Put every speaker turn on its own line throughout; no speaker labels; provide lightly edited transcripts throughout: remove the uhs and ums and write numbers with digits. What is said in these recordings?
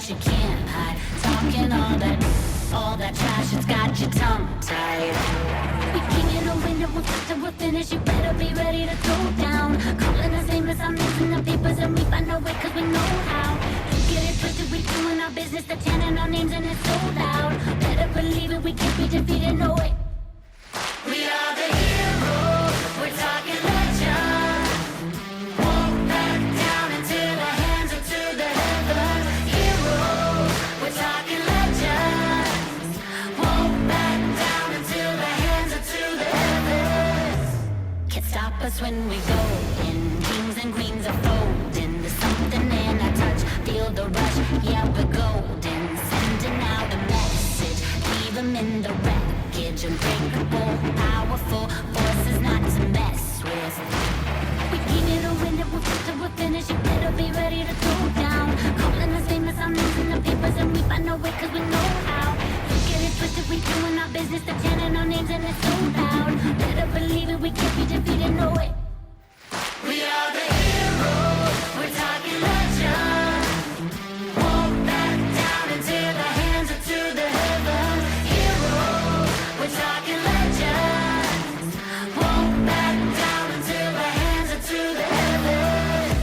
you can't hide. Talking all that trash, it's got your tongue tied. We king in the window, we'll start till we're finished. You better be ready to throw down. Calling us nameless, I'm missing the papers, and we find our way cause we know how. You get it twisted, we doing our business, they're chanting our names and it's so loud. Better believe it, we can't be defeated, no way. We are the heroes, we're talking legend. Walk back down into the hands of to the heavens. Heroes, we're talking legends. Walk back down into the hands of to the heavens. Can't stop us when we go in. Kings and queens are folding. There's something in our touch. Feel the rush, yeah, we're golden. Sending out a message, leave them in the wreckage. Unbreakable, powerful forces not to mess with. We keep it a window, we'll get till we're finished. You better be ready to throw down. Calling us famous, I'm losing the papers, and we find our way cause we know how. You get it twisted, we doing our business, they're chanting our names and it's so loud. Better believe it, we can't be defeated, no way. We are the heroes, we're talking legend. Walk back down into the hands of to the heavens. Heroes, we're talking legends. Walk back down into the hands of to the heavens.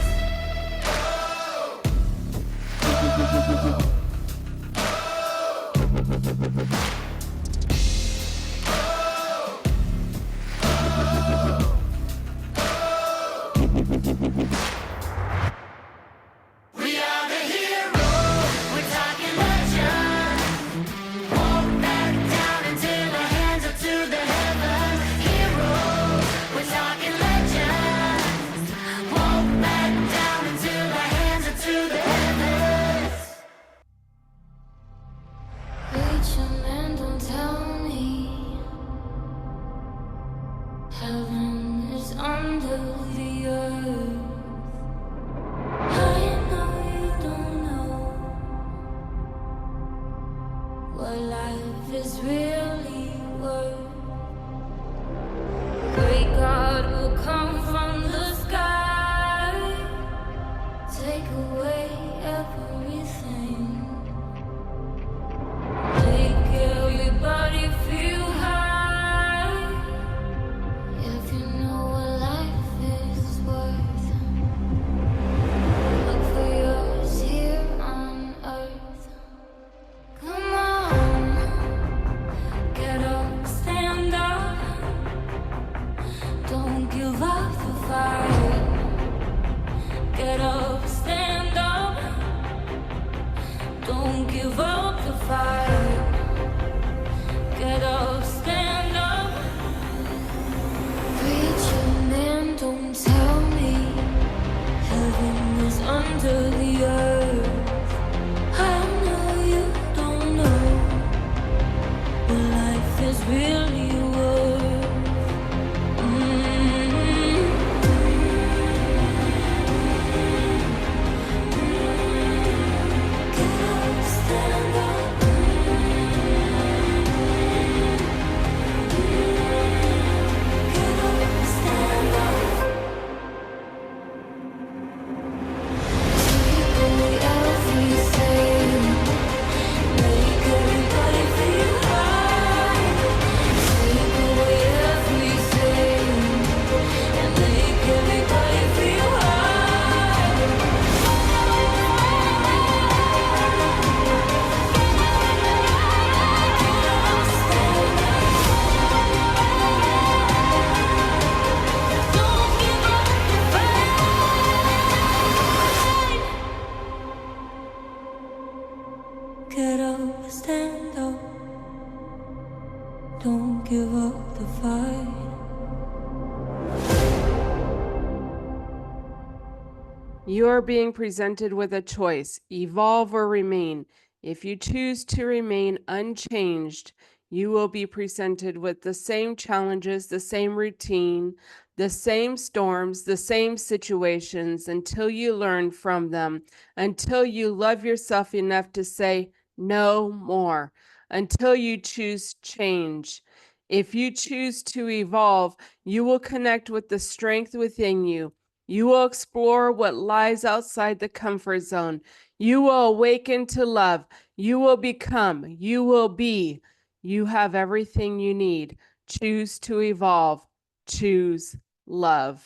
We are the heroes, we're talking legend. Walk back down into the hands of to the heavens. Heroes, we're talking legends. Walk back down into the hands of to the heavens. Rachel, man, don't tell me heaven is under the earth. I know you don't know what life is really worth. Great God will come from the sky, take away everything, make everybody feel high. If you know what life is worth, look for yours here on earth. Come on, get up, stand up. Don't give up the fight. Get up, stand up. Don't give up the fight. Get up, stand up. Preacher man, don't tell me heaven is under the earth. I know you don't know what life is really worth. Get up, stand up. Get up, stand up. Take away everything. Make everybody feel high. Take away everything and make everybody feel high. Don't give up the fight. Get up, stand up. Don't give up the fight.
You are being presented with a choice, evolve or remain. If you choose to remain unchanged, you will be presented with the same challenges, the same routine, the same storms, the same situations until you learn from them, until you love yourself enough to say no more, until you choose change. If you choose to evolve, you will connect with the strength within you. You will explore what lies outside the comfort zone. You will awaken to love. You will become. You will be. You have everything you need. Choose to evolve. Choose love.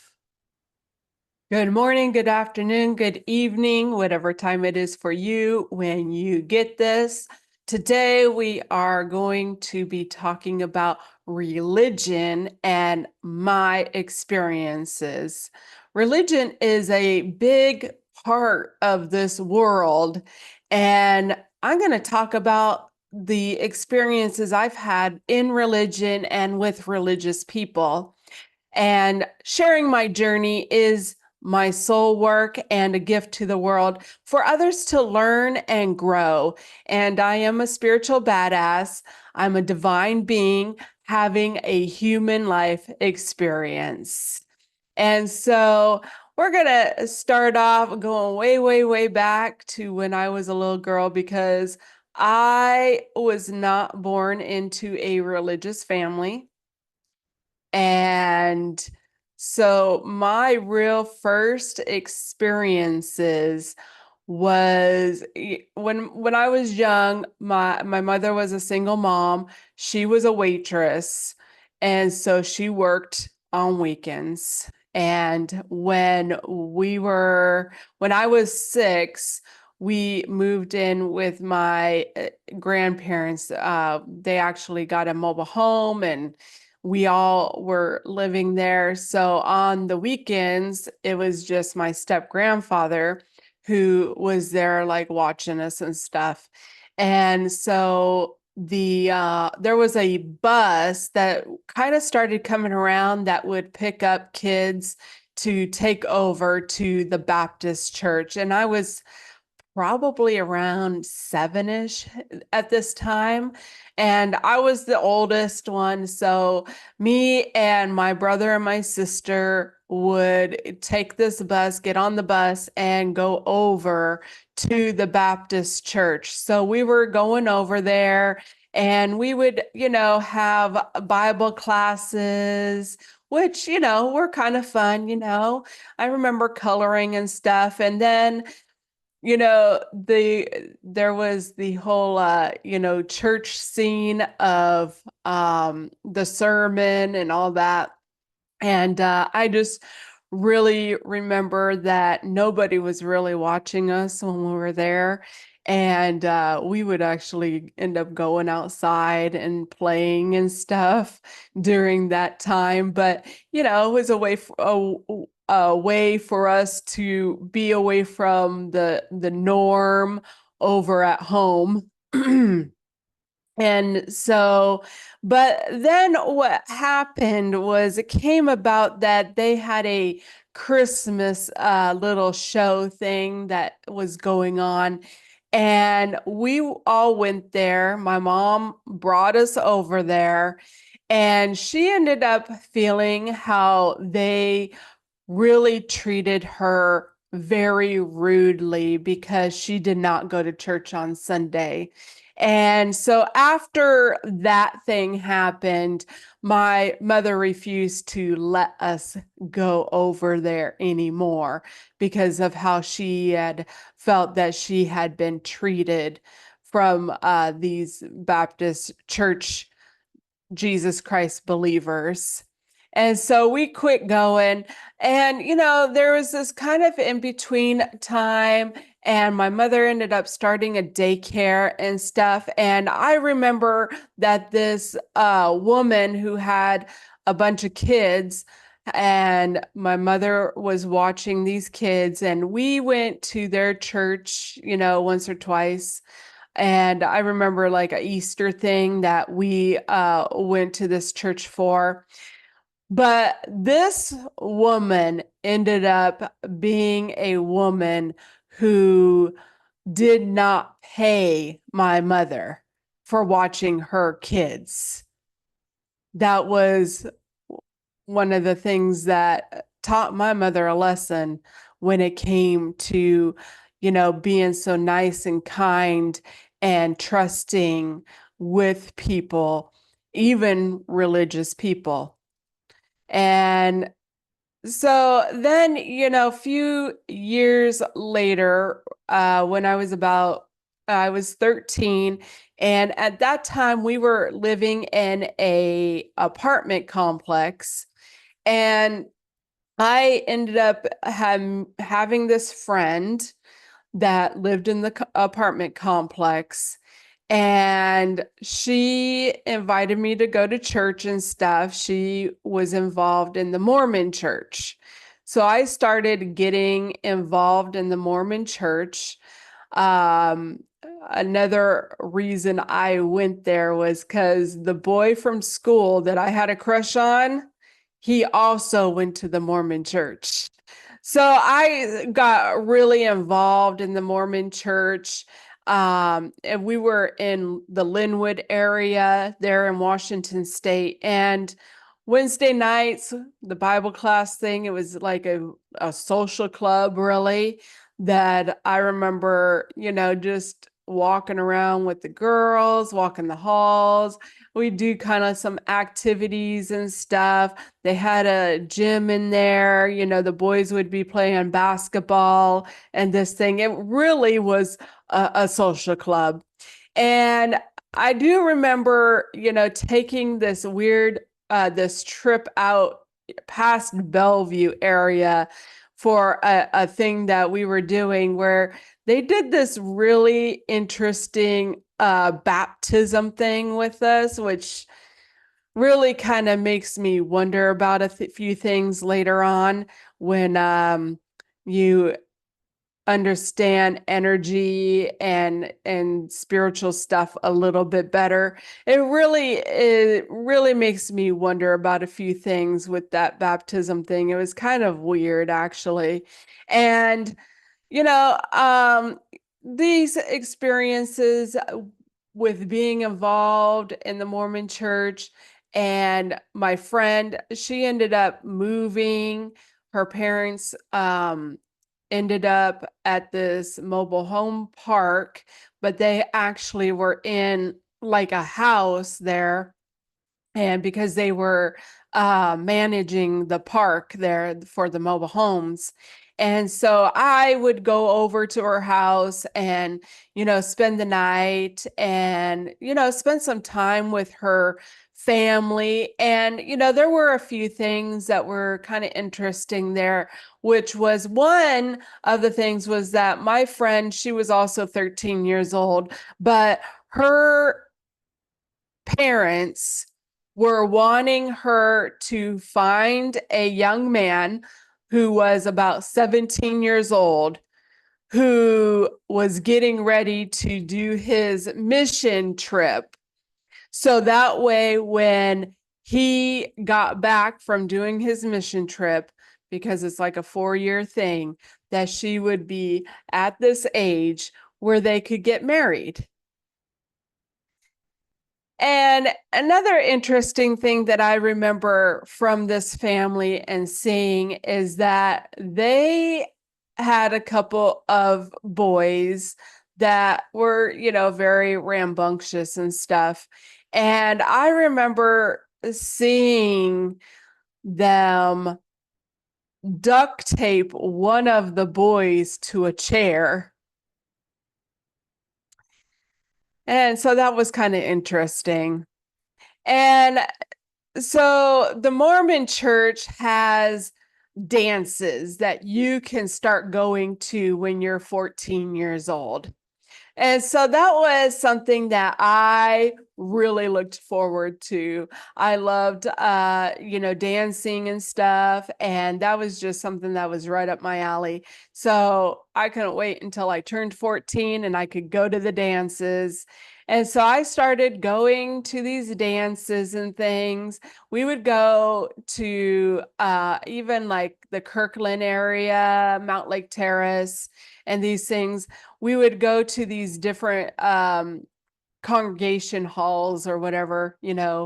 Good morning, good afternoon, good evening, whatever time it is for you when you get this. Today, we are going to be talking about religion and my experiences. Religion is a big part of this world, and I'm going to talk about the experiences I've had in religion and with religious people. And sharing my journey is my soul work and a gift to the world for others to learn and grow. And I am a spiritual badass. I'm a divine being having a human life experience. And so we're going to start off going way, way, way back to when I was a little girl, because I was not born into a religious family. And so my real first experiences was when I was young, my mother was a single mom. She was a waitress, and so she worked on weekends. And when I was 6, we moved in with my grandparents. They actually got a mobile home, and we all were living there. So on the weekends, it was just my step grandfather who was there, like watching us and stuff. And so there was a bus that kind of started coming around that would pick up kids to take over to the Baptist church. And I was probably around 7-ish at this time. And I was the oldest one. So me and my brother and my sister would take this bus, get on the bus, and go over to the Baptist church. So we were going over there, and we would, have Bible classes, which, were kind of fun. I remember coloring and stuff. And then there was the whole church scene of the sermon and all that. And I just really remember that nobody was really watching us when we were there. And we would actually end up going outside and playing and stuff during that time. But, it was a way for us to be away from the norm over at home. And so, but then what happened was it came about that they had a Christmas little show thing that was going on. And we all went there. My mom brought us over there, and she ended up feeling how they really treated her very rudely because she did not go to church on Sunday. And so after that thing happened, my mother refused to let us go over there anymore because of how she had felt that she had been treated from these Baptist church Jesus Christ believers. And so we quit going. And, there was this kind of in between time, and my mother ended up starting a daycare and stuff. And I remember that this woman who had a bunch of kids, and my mother was watching these kids, and we went to their church, once or twice. And I remember like a Easter thing that we went to this church for. But this woman ended up being a woman who did not pay my mother for watching her kids. That was one of the things that taught my mother a lesson when it came to, being so nice and kind and trusting with people, even religious people. And So then, a few years later, when I was 13, and at that time we were living in a apartment complex, and I ended up having this friend that lived in the apartment complex, and she invited me to go to church and stuff. She was involved in the Mormon church. So I started getting involved in the Mormon church. Um, Another reason I went there was because the boy from school that I had a crush on, he also went to the Mormon church. So I got really involved in the Mormon church. And we were in the Linwood area there in Washington State. And Wednesday nights, the Bible class thing, it was like a social club, really, that I remember, just walking around with the girls, walking the halls. We do kind of some activities and stuff. They had a gym in there, the boys would be playing basketball and this thing. It really was a social club. And I do remember, taking this trip out past Bellevue area for a thing that we were doing where they did this really interesting baptism thing with us, which really kind of makes me wonder about few things later on when you understand energy and spiritual stuff a little bit better. It really makes me wonder about a few things with that baptism thing. It was kind of weird, actually. And you know, these experiences with being involved in the Mormon church, and my friend, she ended up moving. Her parents ended up at this mobile home park, but they actually were in like a house there, and because they were managing the park there for the mobile homes. And so I would go over to her house and, spend the night and, spend some time with her family. And, there were a few things that were kind of interesting there, which was one of the things was that my friend, she was also 13 years old, but her parents were wanting her to find a young man who was about 17 years old, who was getting ready to do his mission trip. So that way, when he got back from doing his mission trip, because it's like a 4-year thing, that she would be at this age where they could get married. And another interesting thing that I remember from this family and seeing is that they had a couple of boys that were, very rambunctious and stuff. And I remember seeing them duct tape one of the boys to a chair. And so that was kind of interesting. And so the Mormon church has dances that you can start going to when you're 14 years old. And so that was something that I really looked forward to. I loved, dancing and stuff. And that was just something that was right up my alley. So I couldn't wait until I turned 14 and I could go to the dances. And so I started going to these dances and things. We would go to even like the Kirkland area, Mount Lake Terrace, and these things. We would go to these different congregation halls or whatever,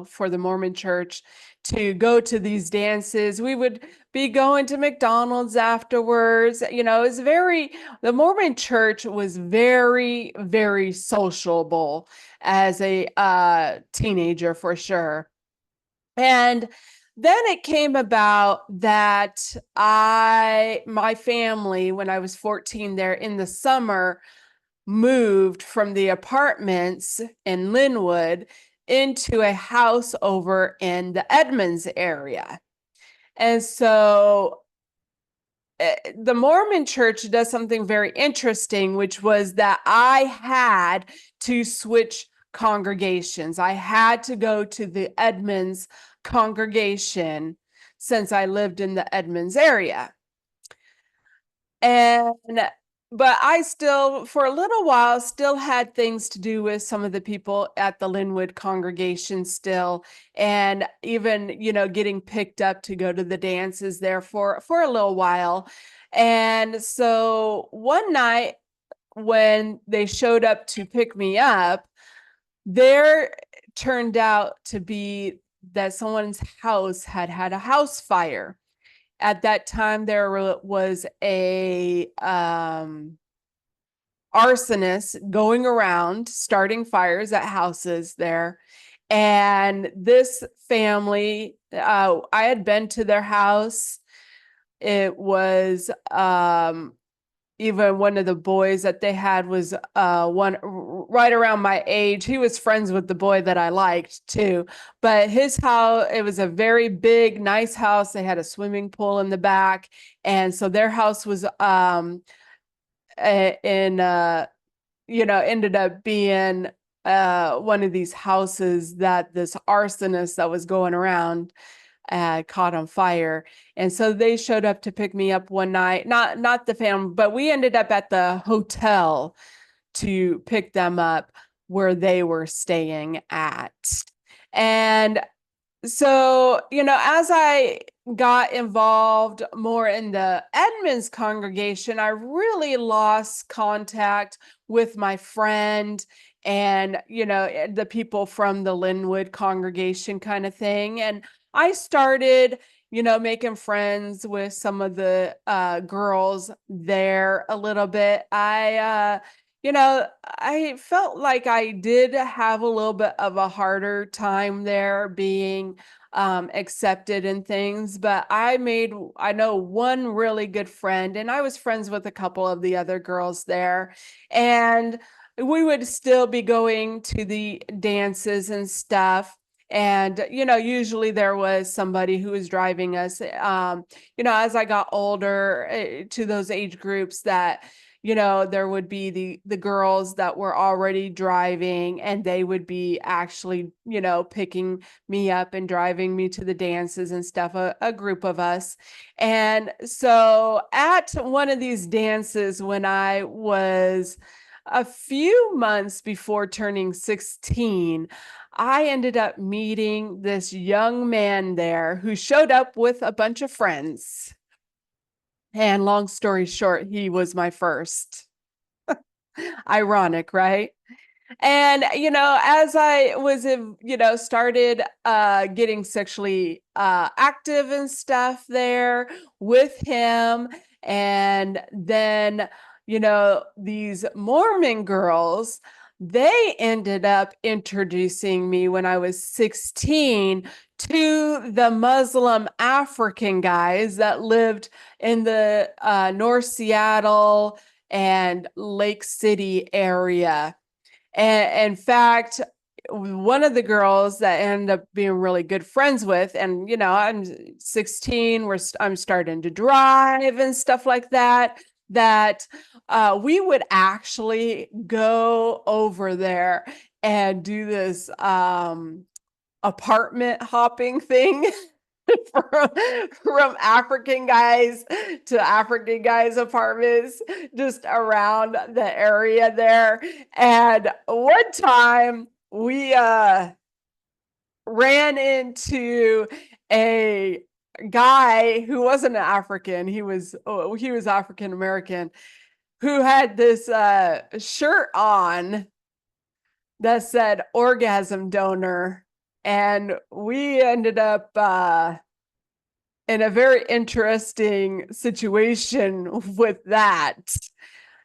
for the Mormon church to go to these dances. We would be going to McDonald's afterwards. The Mormon church was very, very sociable as a teenager for sure. And then it came about that my family, when I was 14 there in the summer, moved from the apartments in Linwood into a house over in the Edmonds area. And so the Mormon church does something very interesting, which was that I had to switch congregations. I had to go to the Edmonds congregation since I lived in the Edmonds area. And but I still, for a little while, still had things to do with some of the people at the Linwood congregation still, and even, getting picked up to go to the dances there for a little while. And so one night when they showed up to pick me up, there turned out to be that someone's house had had a house fire. At that time, there was a arsonist going around starting fires at houses there. And this family, I had been to their house. It was even one of the boys that they had was one right around my age. He was friends with the boy that I liked too. But his house, it was a very big, nice house. They had a swimming pool in the back. And so their house was ended up being one of these houses that this arsonist that was going around caught on fire. And so they showed up to pick me up one night, not the family, but we ended up at the hotel to pick them up where they were staying at. And so, as I got involved more in the Edmonds congregation, I really lost contact with my friend and, the people from the Linwood congregation kind of thing. And I started, making friends with some of the girls there a little bit. I felt like I did have a little bit of a harder time there being accepted and things, but I know one really good friend, and I was friends with a couple of the other girls there, and we would still be going to the dances and stuff. And, usually there was somebody who was driving us, as I got older to those age groups that, there would be the girls that were already driving, and they would be actually, picking me up and driving me to the dances and stuff, a group of us. And so at one of these dances, when I was a few months before turning 16, I ended up meeting this young man there who showed up with a bunch of friends. And long story short, he was my first. Ironic, right? And, as I was, started getting sexually active and stuff there with him, and then, these Mormon girls, they ended up introducing me when I was 16 to the Muslim African guys that lived in the North Seattle and Lake City area. And in fact, one of the girls that I ended up being really good friends with, and I'm 16, I'm starting to drive and stuff like that, we would actually go over there and do this apartment hopping thing from African guys to African guys' apartments just around the area there. And one time we ran into a guy who wasn't an African. He was African American, who had this shirt on that said orgasm donor. And we ended up in a very interesting situation with that.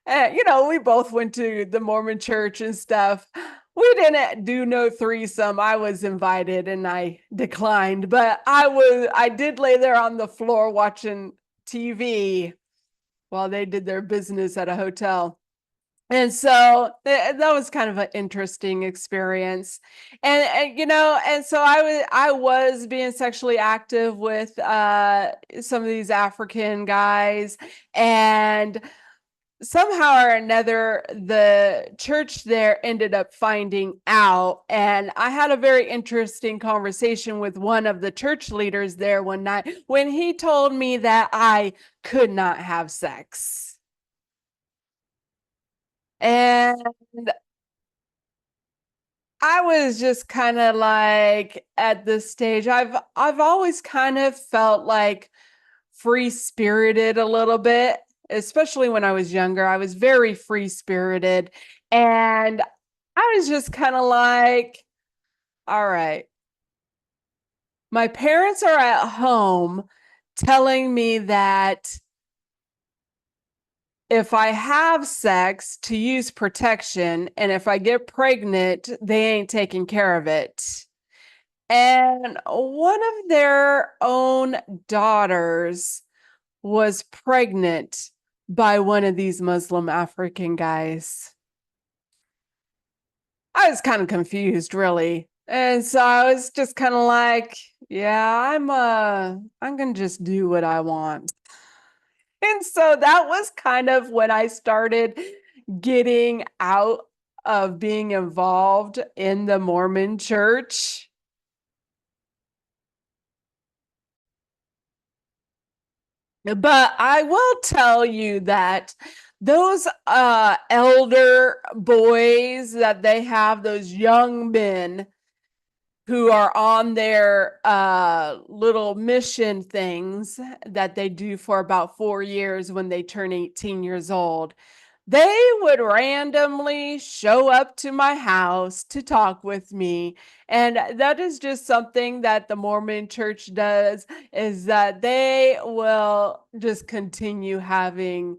We both went to the Mormon church and stuff. we didn't do no threesome. I was invited and I declined, but I did lay there on the floor watching TV while they did their business at a hotel. And so that was kind of an interesting experience. And so I was being sexually active with some of these African guys, and somehow or another the church there ended up finding out, and I had a very interesting conversation with one of the church leaders there one night when he told me that I could not have sex. And I was just kind of like, at this stage, I've always kind of felt like free spirited a little bit, especially when I was younger. I was very free spirited, and I was just kind of like, all right, my parents are at home telling me that if I have sex, to use protection, and if I get pregnant, they ain't taking care of it. And one of their own daughters was pregnant by one of these Muslim African guys. I was kind of confused, really. And so I was just kind of like, yeah, I'm gonna just do what I want. And so that was kind of when I started getting out of being involved in the Mormon church. But I will tell you that those elder boys that they have, those young men who are on their little mission things that they do for about 4 years when they turn 18 years old, they would randomly show up to my house to talk with me. And that is just something that the Mormon church does, is that they will just continue having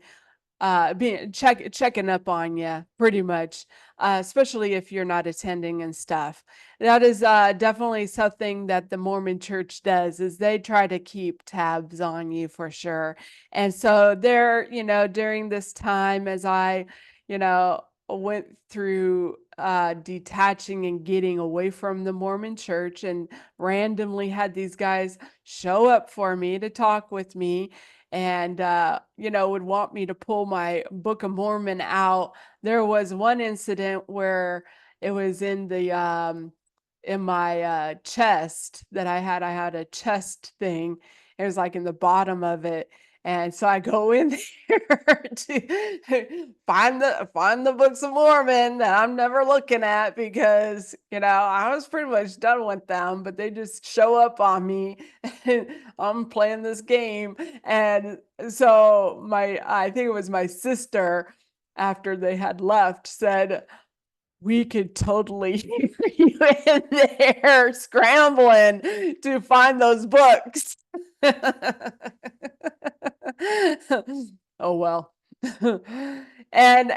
being checking up on you pretty much, especially if you're not attending and stuff. That is definitely something that the Mormon church does, is they try to keep tabs on you for sure. And so there, during this time, as I, went through detaching and getting away from the Mormon church, and randomly had these guys show up for me to talk with me, and would want me to pull my Book of Mormon out. There was one incident where it was in my chest that I had a chest thing. It was like in the bottom of it. And so I go in there to find the Books of Mormon that I'm never looking at, because I was pretty much done with them, but they just show up on me and I'm playing this game. And so I think it was my sister, after they had left, said, we could totally hear you in there scrambling to find those books. Oh well. And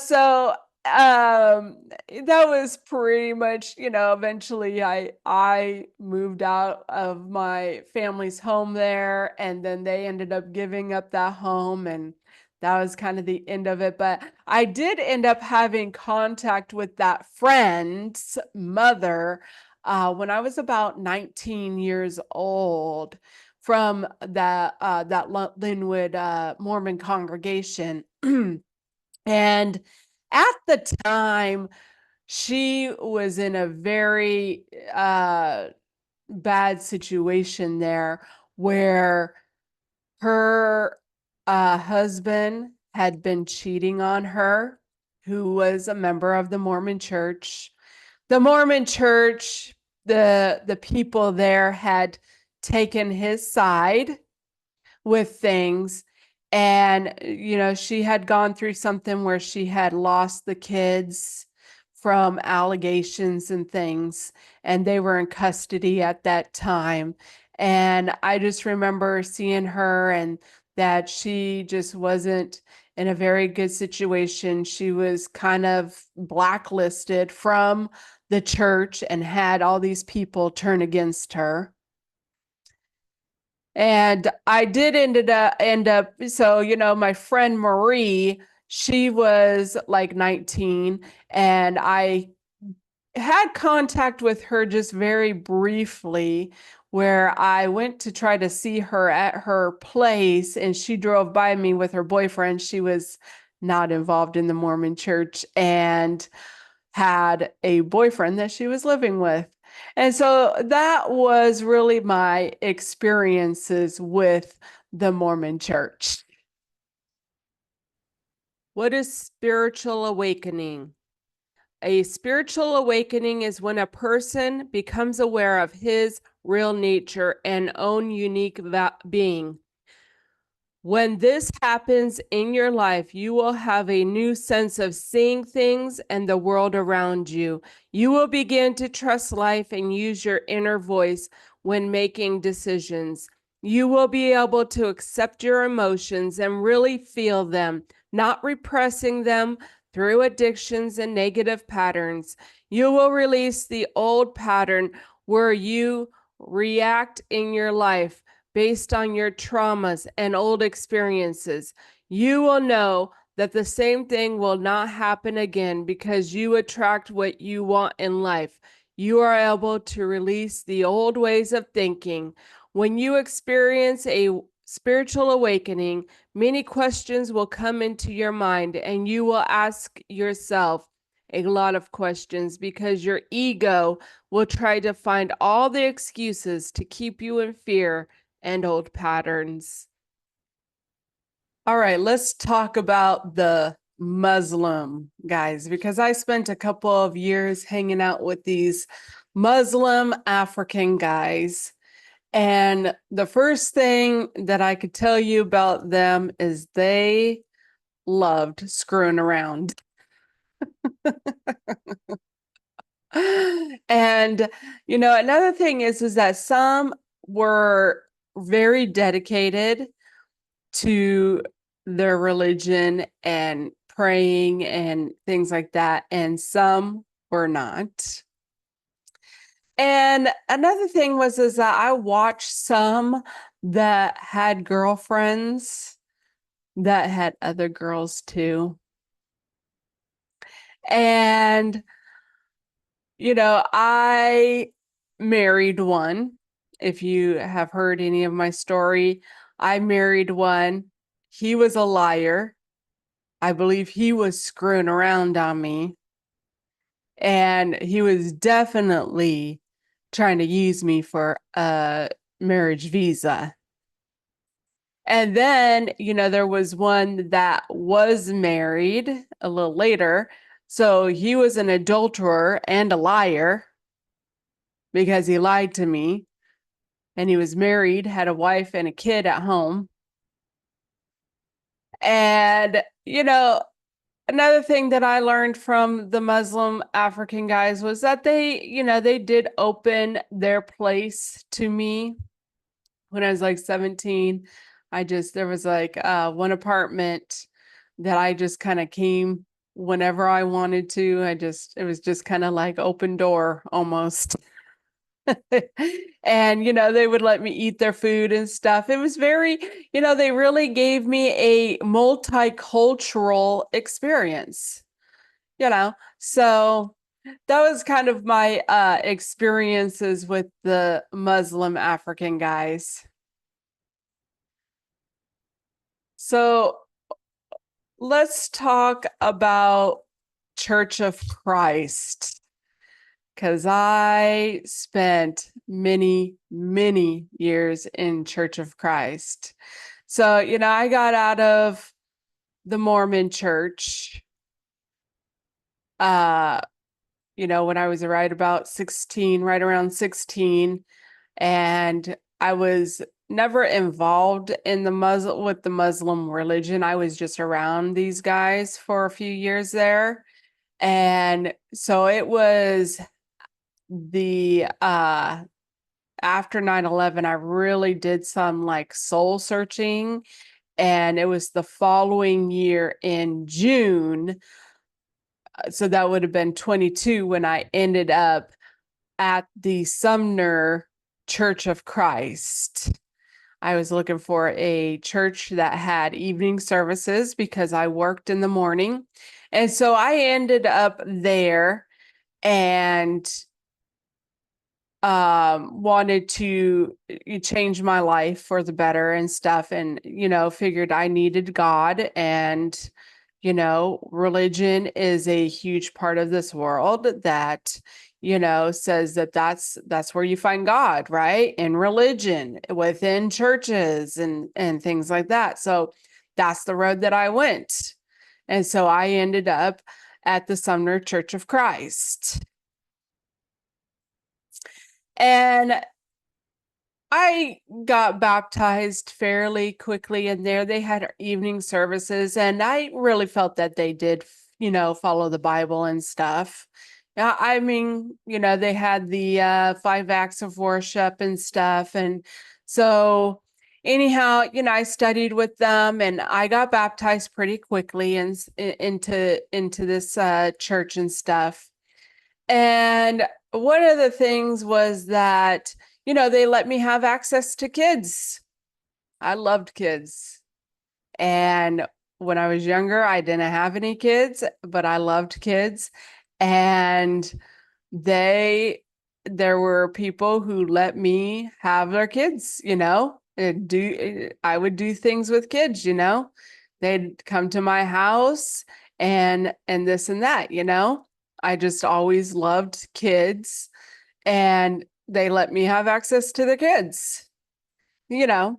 so that was pretty much, eventually I moved out of my family's home there, and then they ended up giving up that home, and that was kind of the end of it. But I did end up having contact with that friend's mother when I was about 19 years old, from that Linwood Mormon congregation. And at the time, she was in a very bad situation there, where her husband had been cheating on her, who was a member of the Mormon church. The Mormon church, the people there had taken his side with things. And she had gone through something where she had lost the kids from allegations and things, and they were in custody at that time. And I just remember seeing her, and that she just wasn't in a very good situation. She was kind of blacklisted from the church and had all these people turn against her. And I did end up, so, my friend Marie, she was like 19, and I had contact with her just very briefly, where I went to try to see her at her place, and she drove by me with her boyfriend. She was not involved in the Mormon church and had a boyfriend that she was living with. And so that was really my experiences with the Mormon church. What is spiritual awakening? A spiritual awakening is when a person becomes aware of his real nature and own unique being. When this happens in your life, you will have a new sense of seeing things and the world around you. You will begin to trust life and use your inner voice when making decisions. You will be able to accept your emotions and really feel them, not repressing them through addictions and negative patterns. You will release the old pattern where you react in your life based on your traumas and old experiences. You will know that the same thing will not happen again because you attract what you want in life. You are able to release the old ways of thinking. When you experience a spiritual awakening, many questions will come into your mind, and you will ask yourself a lot of questions because your ego will try to find all the excuses to keep you in fear and old patterns. All right, let's talk about the Muslim guys, because I spent a couple of years hanging out with these Muslim African guys. And the first thing that I could tell you about them is they loved screwing around. And, another thing is that some were very dedicated to their religion and praying and things like that, and some were not. And another thing is that I watched some that had girlfriends that had other girls too. And I married one. If you have heard any of my story, I married one. He was a liar. I believe he was screwing around on me. And he was definitely trying to use me for a marriage visa. And then, there was one that was married a little later. So he was an adulterer and a liar because he lied to me. And he was married, had a wife and a kid at home. And, another thing that I learned from the Muslim African guys was that they did open their place to me when I was like 17. There was like one apartment that I just kind of came whenever I wanted to. It was just kind of like open door almost. And, they would let me eat their food and stuff. It was very, they really gave me a multicultural experience, So that was kind of my experiences with the Muslim African guys. So let's talk about Church of Christ, because I spent many, many years in Church of Christ. So, I got out of the Mormon church, when I was right around 16, and I was never involved in with the Muslim religion. I was just around these guys for a few years there. And so it was the after 9/11, I really did some like soul searching And it was the following year in June. So that would have been 22 when I ended up at the Sumner Church of Christ. I was looking for a church that had evening services because I worked in the morning. And so I ended up there and wanted to change my life for the better and stuff, and figured I needed God, and religion is a huge part of this world that says that that's where you find God, right? In religion, within churches and things like that. So that's the road that I went. And so I ended up at the Sumner Church of Christ. And I got baptized fairly quickly in there. They had evening services, and I really felt that they did, follow the Bible and stuff. I mean, they had the 5 acts of worship and stuff. And so, anyhow, I studied with them, and I got baptized pretty quickly into this church and stuff. And one of the things was that, they let me have access to kids. I loved kids. And when I was younger, I didn't have any kids, but I loved kids. And there were people who let me have their kids, I would do things with kids, they'd come to my house and this and that, I just always loved kids, and they let me have access to the kids, and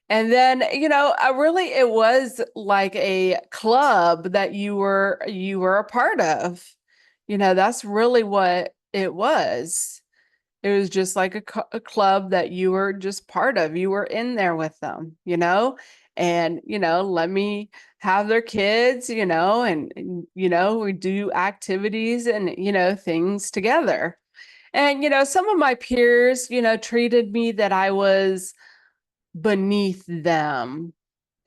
then, really it was like a club that you were a part of. That's really what it was. It was just like a club that you were just part of. You were in there with them, and, let me have their kids, we do activities and, things together. And, some of my peers, treated me that I was beneath them.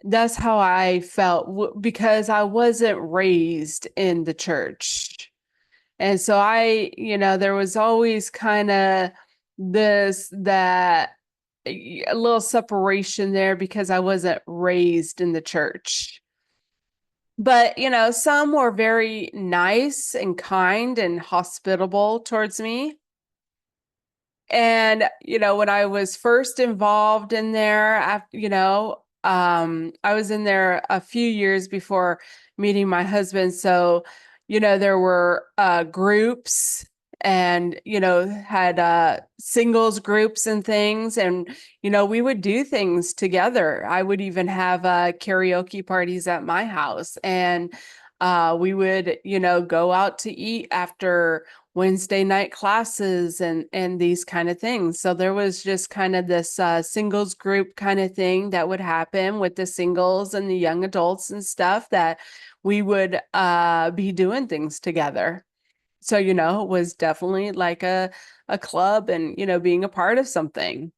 That's how I felt because I wasn't raised in the church. And so there was always kind of that a little separation there because I wasn't raised in the church. But, some were very nice and kind and hospitable towards me. And, when I was first involved in there, I was in there a few years before meeting my husband. So, there were groups and, had singles groups and things. And, we would do things together. I would even have karaoke parties at my house. And we would, go out to eat after Wednesday night classes and these kind of things. So there was just kind of this singles group kind of thing that would happen with the singles and the young adults and stuff, that we would be doing things together. So, it was definitely like a club and, being a part of something.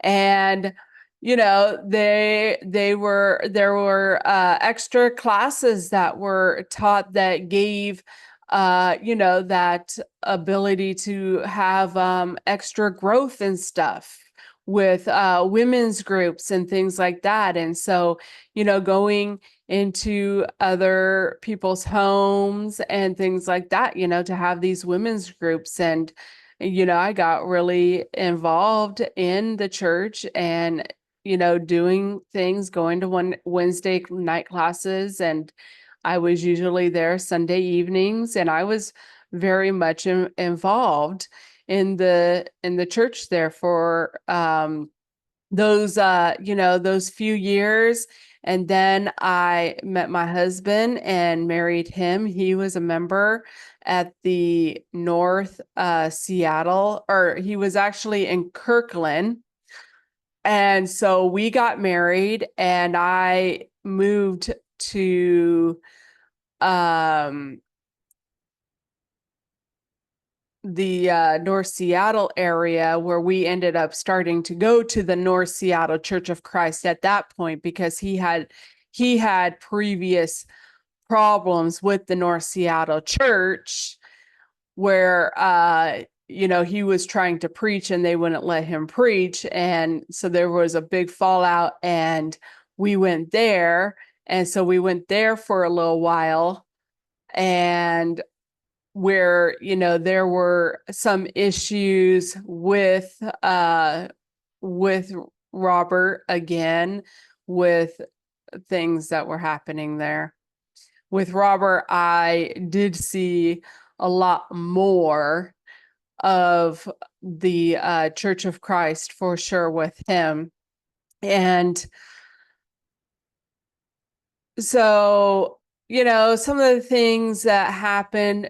And there were extra classes that were taught that gave that ability to have extra growth and stuff with women's groups and things like that. And so, going into other people's homes and things like that, to have these women's groups. And I got really involved in the church and, doing things, going to Wednesday night classes, and I was usually there Sunday evenings, and I was very much involved in the church there for those few years. And then I met my husband and married him. He was a member at the North Seattle, or he was actually in Kirkland. And so we got married, and I moved to the North Seattle area, where we ended up starting to go to the North Seattle Church of Christ at that point, because he had he had previous problems with the North Seattle church where he was trying to preach and they wouldn't let him preach, and so there was a big fallout, and we went there. And so we went there for a little while, and where there were some issues with Robert again, with things that were happening there. With Robert, I did see a lot more of the Church of Christ for sure with him. And so, some of the things that happened,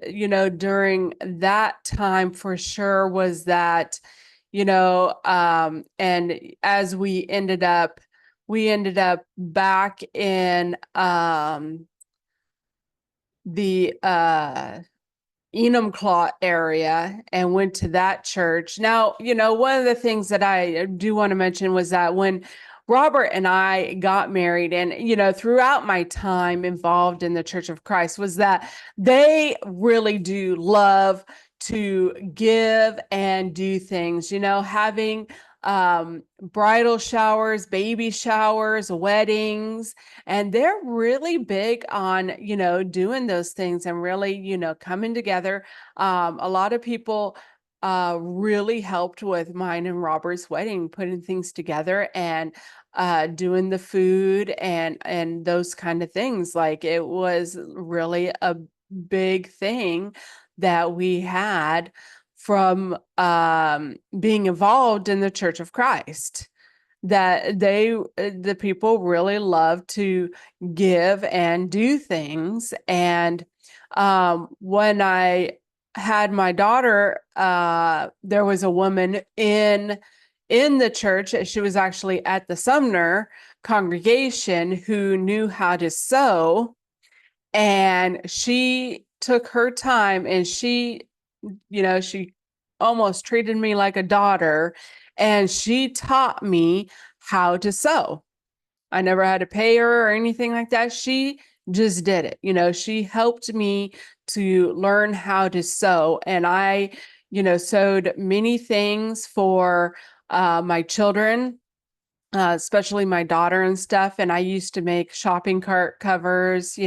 during that time for sure was that, and as we ended up back in the Enumclaw area and went to that church. Now, one of the things that I do want to mention was that when Robert and I got married, and, throughout my time involved in the Church of Christ, was that they really do love to give and do things, having bridal showers, baby showers, weddings, and they're really big on doing those things and really coming together. A lot of people really helped with mine and Robert's wedding, putting things together and doing the food and those kind of things. Like, it was really a big thing that we had from being involved in the Church of Christ, that the people really love to give and do things. And when I had my daughter, there was a woman in the church. She was actually at the Sumner congregation who knew how to sew, and she took her time, and she almost treated me like a daughter, and she taught me how to sew. I never had to pay her or anything like that. She just did it. She helped me to learn how to sew, and I sewed many things for my children, especially my daughter and stuff. And I used to make shopping cart covers,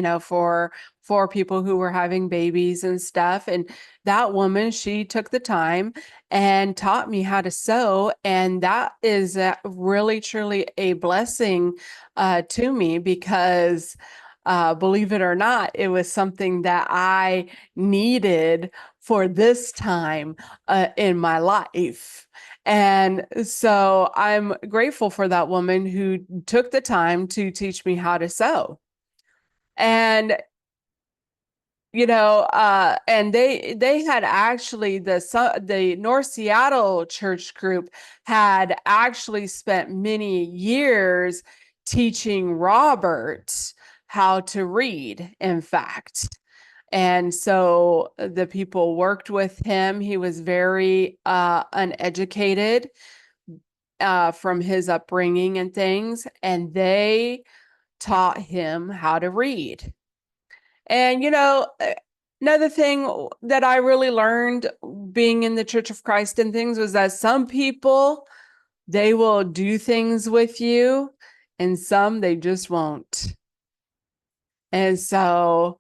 for people who were having babies and stuff. And that woman, she took the time and taught me how to sew. And that is really, truly a blessing to me, because believe it or not, it was something that I needed for this time in my life. And so I'm grateful for that woman who took the time to teach me how to sew. And and they had actually, the North Seattle church group had actually spent many years teaching Robert how to read, in fact. And so the people worked with him. He was very uneducated from his upbringing and things, and they taught him how to read. And, another thing that I really learned being in the Church of Christ and things was that some people, they will do things with you, and some they just won't. And so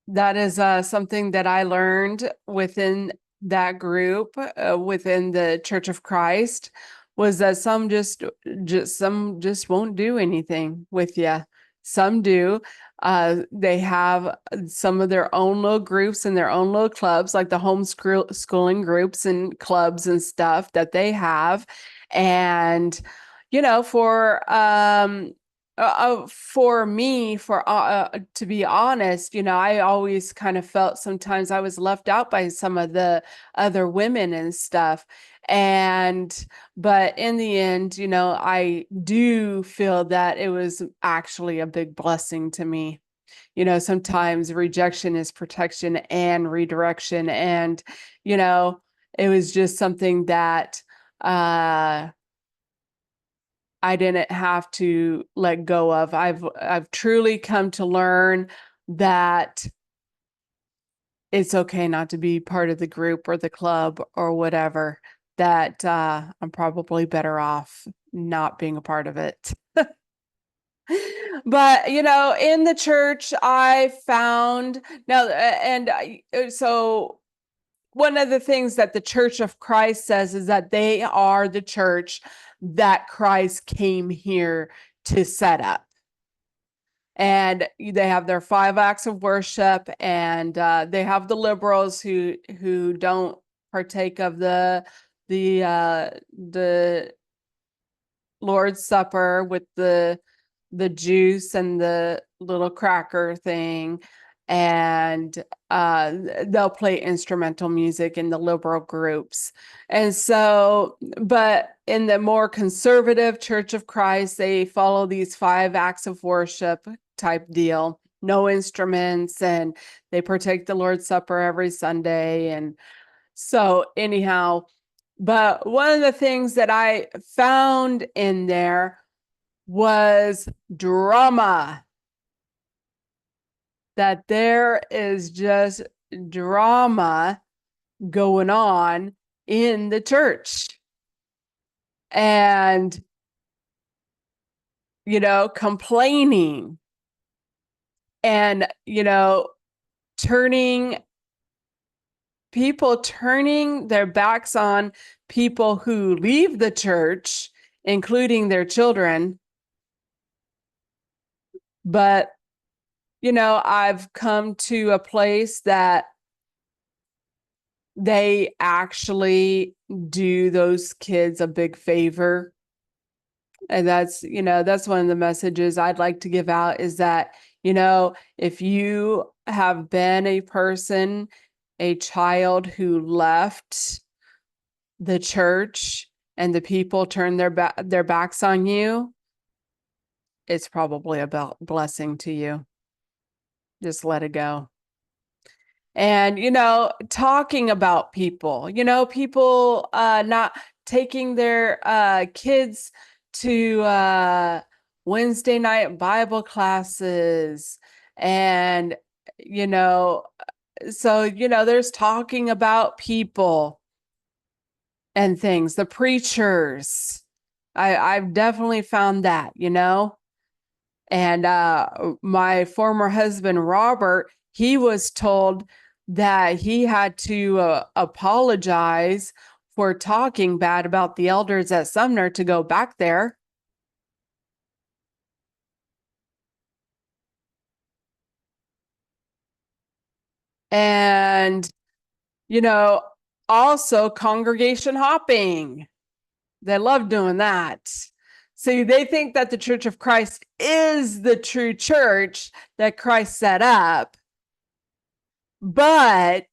that is something that I learned within that group, within the Church of Christ, was that some just won't do anything with you. Some do. They have some of their own little groups and their own little clubs, like the homeschooling groups and clubs and stuff that they have. And for me, to be honest, I always kind of felt sometimes I was left out by some of the other women and stuff. But in the end, I do feel that it was actually a big blessing to me. Sometimes rejection is protection and redirection. And, it was just something that, I didn't have to let go of. I've truly come to learn that it's okay not to be part of the group or the club or whatever, that I'm probably better off not being a part of it. But, in the church, I found now, so one of the things that the Church of Christ says is that they are the church that Christ came here to set up. And they have their 5 acts of worship, and they have the liberals who don't partake of the Lord's Supper with the juice and the little cracker thing, and they'll play instrumental music in the liberal groups. And so, but in the more conservative Church of Christ, they follow these 5 acts of worship type deal, no instruments, and they partake the Lord's Supper every Sunday. And so anyhow, but one of the things that I found in there was drama. That there is just drama going on in the church. And, complaining and, turning their backs on people who leave the church, including their children. But, I've come to a place that they actually do those kids a big favor. And that's one of the messages I'd like to give out, is that, if you have been a child who left the church and the people turn their backs on you, it's probably a blessing to you. Just let it go. And, talking about people, people not taking their kids to Wednesday night Bible classes. And, so, there's talking about people and things, the preachers. I've definitely found that, and my former husband, Robert, he was told that he had to apologize for talking bad about the elders at Sumner to go back there. And, also congregation hopping. They love doing that. See, they think that the Church of Christ is the true church that Christ set up. But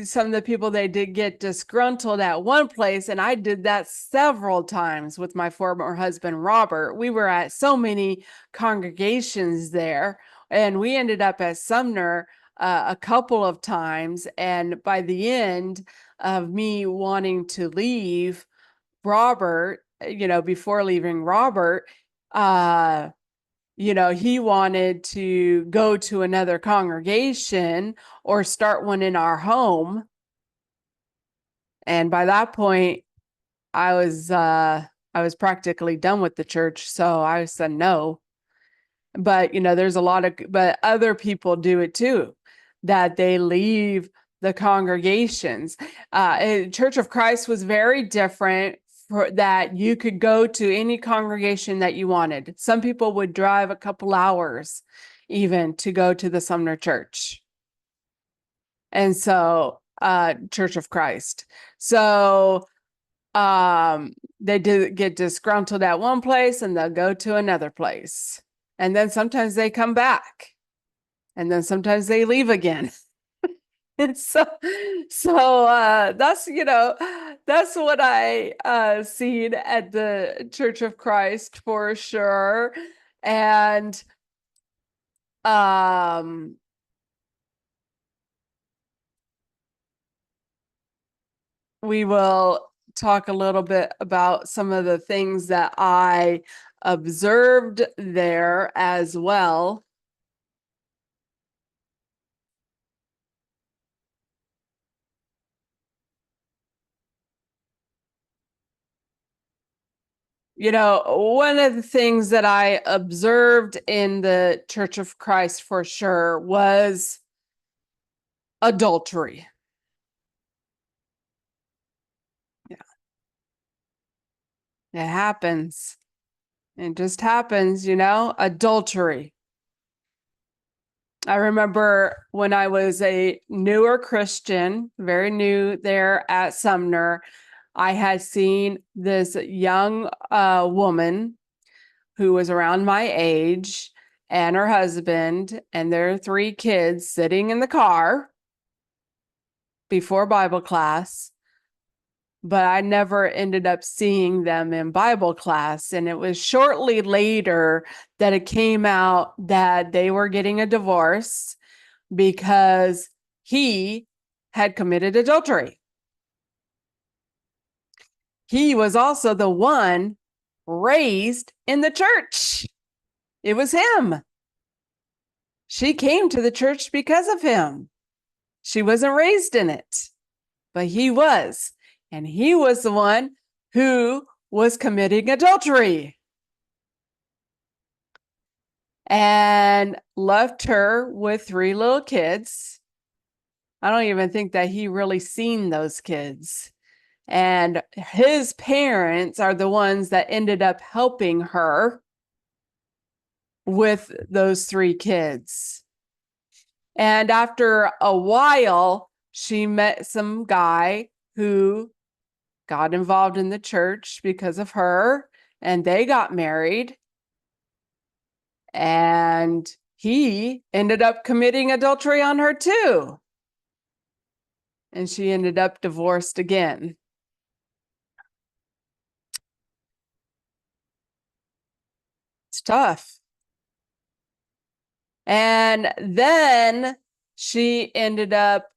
some of the people, they did get disgruntled at one place, and I did that several times with my former husband, Robert. We were at so many congregations there, and we ended up at Sumner a couple of times. And by the end of me wanting to leave Robert, before leaving Robert, he wanted to go to another congregation or start one in our home. And by that point, I was practically done with the church. So I said no. But, there's but other people do it too, that they leave the congregations. Church of Christ was very different, for that you could go to any congregation that you wanted. Some people would drive a couple hours even to go to the Sumner Church. And so, Church of Christ. So, they do get disgruntled at one place and they'll go to another place. And then sometimes they come back. And then sometimes they leave again. And so that's that's what I seen at the Church of Christ for sure. And we will talk a little bit about some of the things that I observed there as well. One of the things that I observed in the Church of Christ for sure was adultery. Yeah. It happens. It just happens, adultery. I remember when I was a newer Christian, very new there at Sumner, I had seen this young woman who was around my age and her husband and their 3 kids sitting in the car before Bible class, but I never ended up seeing them in Bible class. And it was shortly later that it came out that they were getting a divorce because he had committed adultery. He was also the one raised in the church. It was him. She came to the church because of him. She wasn't raised in it, but he was. And he was the one who was committing adultery and left her with 3 little kids. I don't even think that he really seen those kids. And his parents are the ones that ended up helping her with those 3 kids. And after a while, she met some guy who got involved in the church because of her, and they got married. And he ended up committing adultery on her too. And she ended up divorced again. It's tough. And then she ended up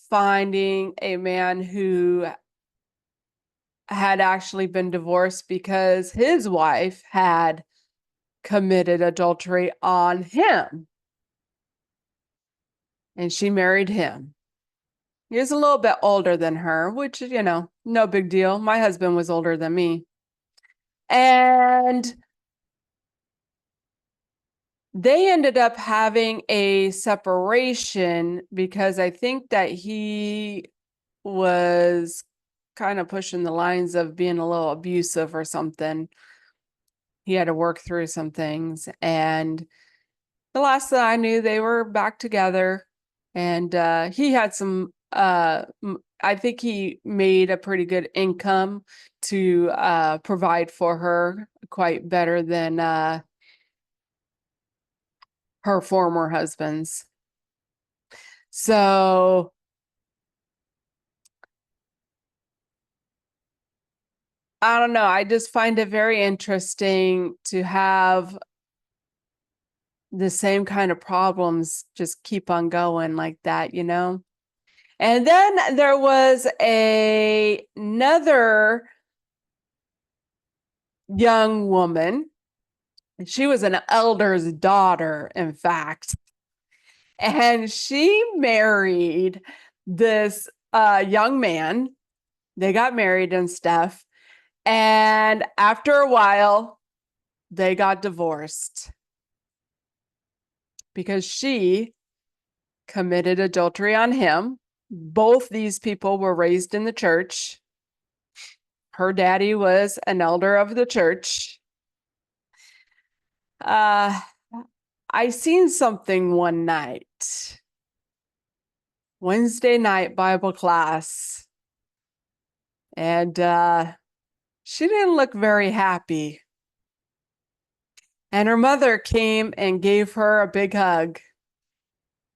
finding a man who had actually been divorced because his wife had committed adultery on him. And she married him. He was a little bit older than her, which, no big deal. My husband was older than me. And they ended up having a separation because I think that he was kind of pushing the lines of being a little abusive or something. He had to work through some things. And the last that I knew, they were back together. And he had some, I think he made a pretty good income to provide for her, quite better than her former husbands. So I don't know. I just find it very interesting to have the same kind of problems just keep on going like that, And then there was another young woman. She was an elder's daughter, in fact. And she married this young man. They got married and stuff. And after a while, they got divorced because she committed adultery on him. Both these people were raised in the church. Her daddy was an elder of the church. I seen something one night, Wednesday night Bible class, and she didn't look very happy. And her mother came and gave her a big hug.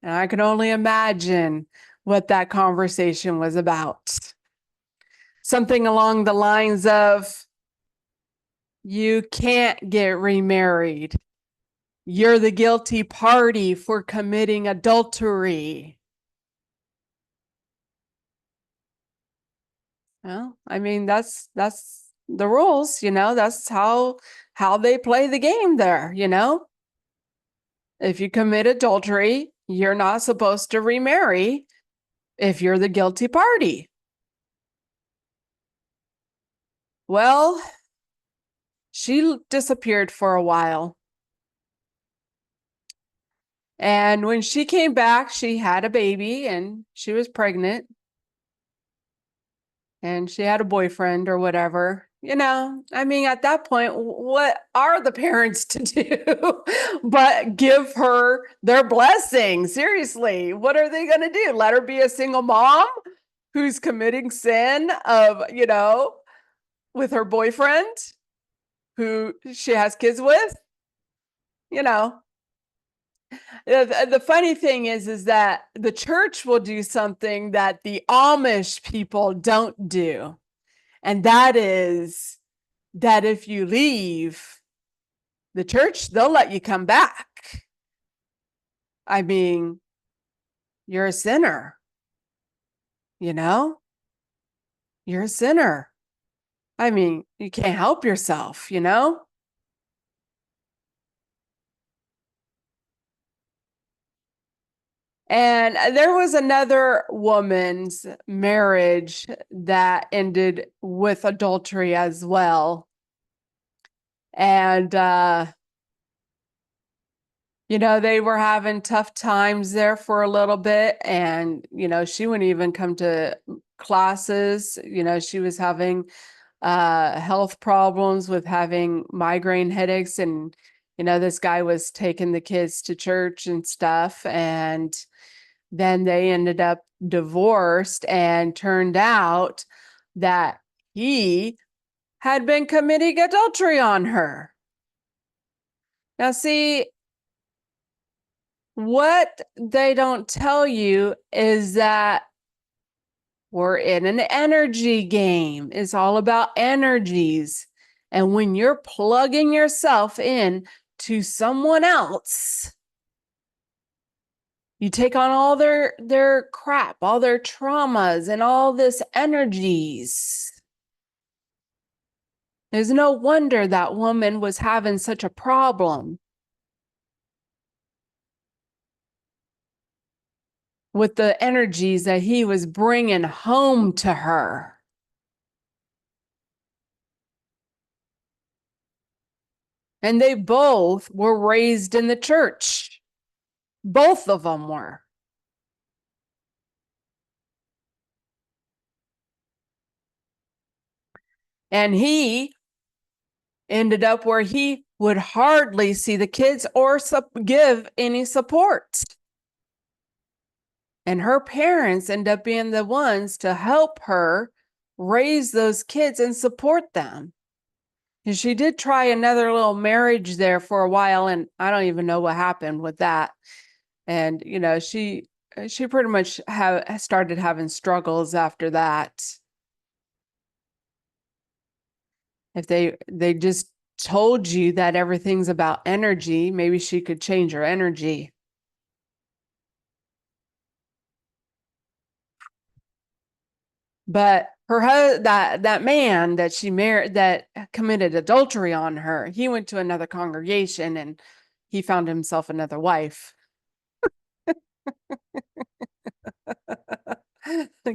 And I can only imagine what that conversation was about. Something along the lines of, you can't get remarried. You're the guilty party for committing adultery. Well, I mean, that's the rules, that's how they play the game there, If you commit adultery, you're not supposed to remarry if you're the guilty party. Well, she disappeared for a while. And when she came back, she had a baby and she was pregnant. And she had a boyfriend or whatever. I mean, at that point, what are the parents to do but give her their blessing? Seriously, what are they going to do? Let her be a single mom who's committing sin of, with her boyfriend who she has kids with? The funny thing is that the church will do something that the Amish people don't do. And that is that if you leave the church, they'll let you come back. I mean, you're a sinner, You're a sinner. I mean, you can't help yourself, And there was another woman's marriage that ended with adultery as well. And, they were having tough times there for a little bit. And, she wouldn't even come to classes. She was having health problems with having migraine headaches. And, this guy was taking the kids to church and stuff. And then they ended up divorced, and turned out that he had been committing adultery on her. Now, see, what they don't tell you is that we're in an energy game. It's all about energies. And when you're plugging yourself in to someone else, you take on all their crap, all their traumas, and all this energies. There's no wonder that woman was having such a problem with the energies that he was bringing home to her. And they both were raised in the church. Both of them were. And he ended up where he would hardly see the kids or give any support. And her parents end up being the ones to help her raise those kids and support them. And she did try another little marriage there for a while, and I don't even know what happened with that. And, she pretty much started having struggles after that. If they just told you that everything's about energy, maybe she could change her energy. But that man that she married, that committed adultery on her, he went to another congregation and he found himself another wife.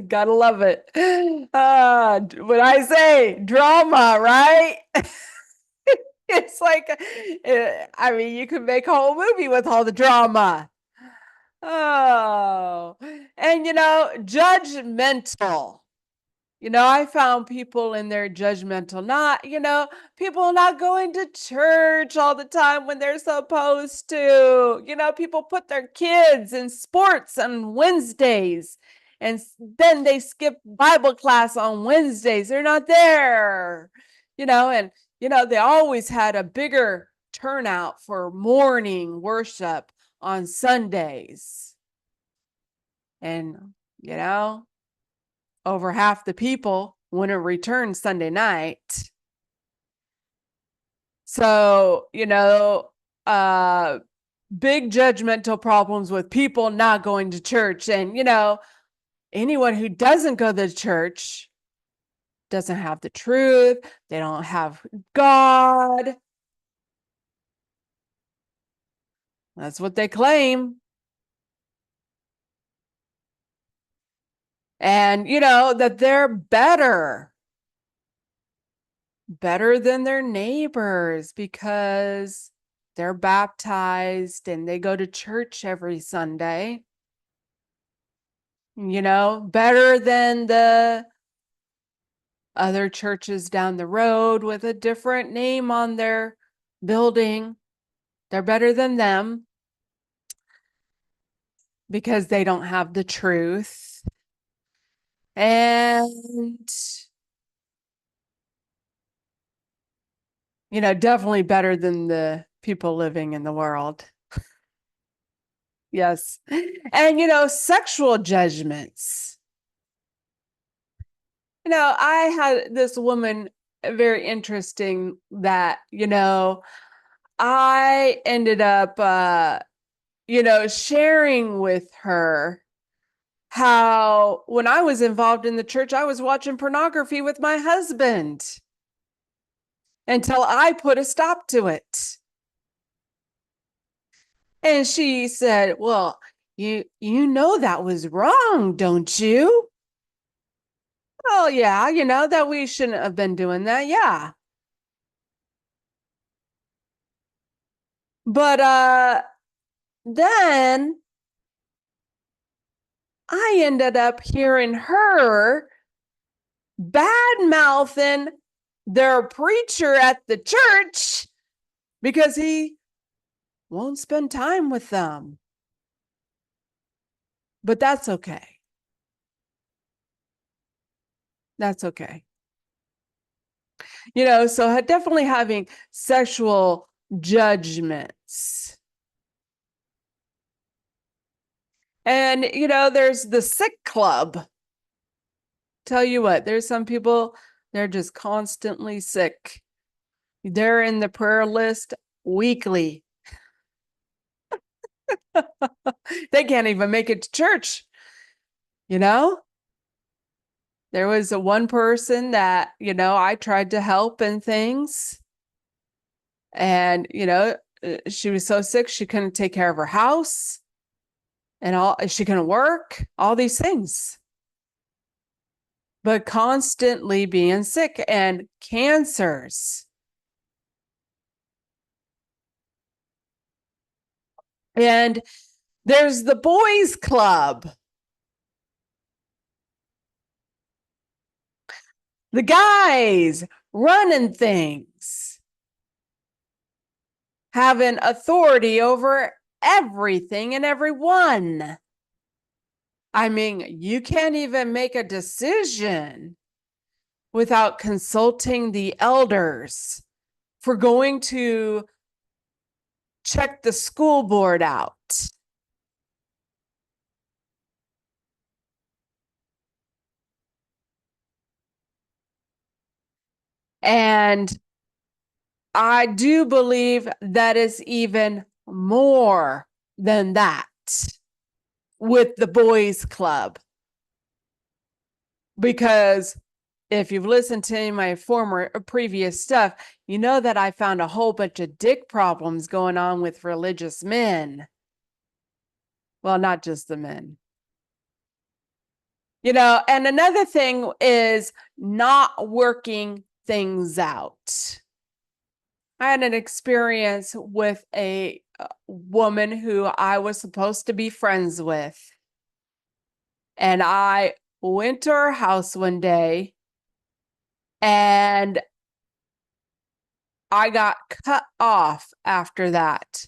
Gotta love it. When I say drama, right? It's like, I mean, you could make a whole movie with all the drama. Oh, and judgmental. I found people in there judgmental, people not going to church all the time when they're supposed to. People put their kids in sports on Wednesdays, and then they skip Bible class on Wednesdays. They're not there, and, they always had a bigger turnout for morning worship on Sundays. And, over half the people wouldn't return Sunday night. So, big judgmental problems with people not going to church. And, anyone who doesn't go to church doesn't have the truth. They don't have God. That's what they claim. And, that they're better than their neighbors because they're baptized and they go to church every Sunday. Better than the other churches down the road with a different name on their building. They're better than them because they don't have the truth. And, definitely better than the people living in the world. Yes. And, sexual judgments. I had this woman, very interesting, that, I ended up, sharing with her how when I was involved in the church, I was watching pornography with my husband until I put a stop to it. And she said, well, you know that was wrong, don't you? Oh, yeah, that we shouldn't have been doing that. Yeah. But then I ended up hearing her bad mouthing their preacher at the church because he won't spend time with them. But that's okay. That's okay. So definitely having sexual judgments. And, there's the sick club. Tell you what, there's some people, they're just constantly sick. They're in the prayer list weekly. They can't even make it to church. There was one person that, I tried to help in things. And, she was so sick, she couldn't take care of her house and she couldn't work, all these things. But constantly being sick and cancers. And there's the boys club. The guys running things, having authority over everything and everyone. I mean, you can't even make a decision without consulting the elders for going to check the school board out. And I do believe that is even more than that with the boys club. Because if you've listened to my previous stuff, you know that I found a whole bunch of dick problems going on with religious men. Well, not just the men. And another thing is not working things out. I had an experience with a woman who I was supposed to be friends with. And I went to her house one day and I got cut off after that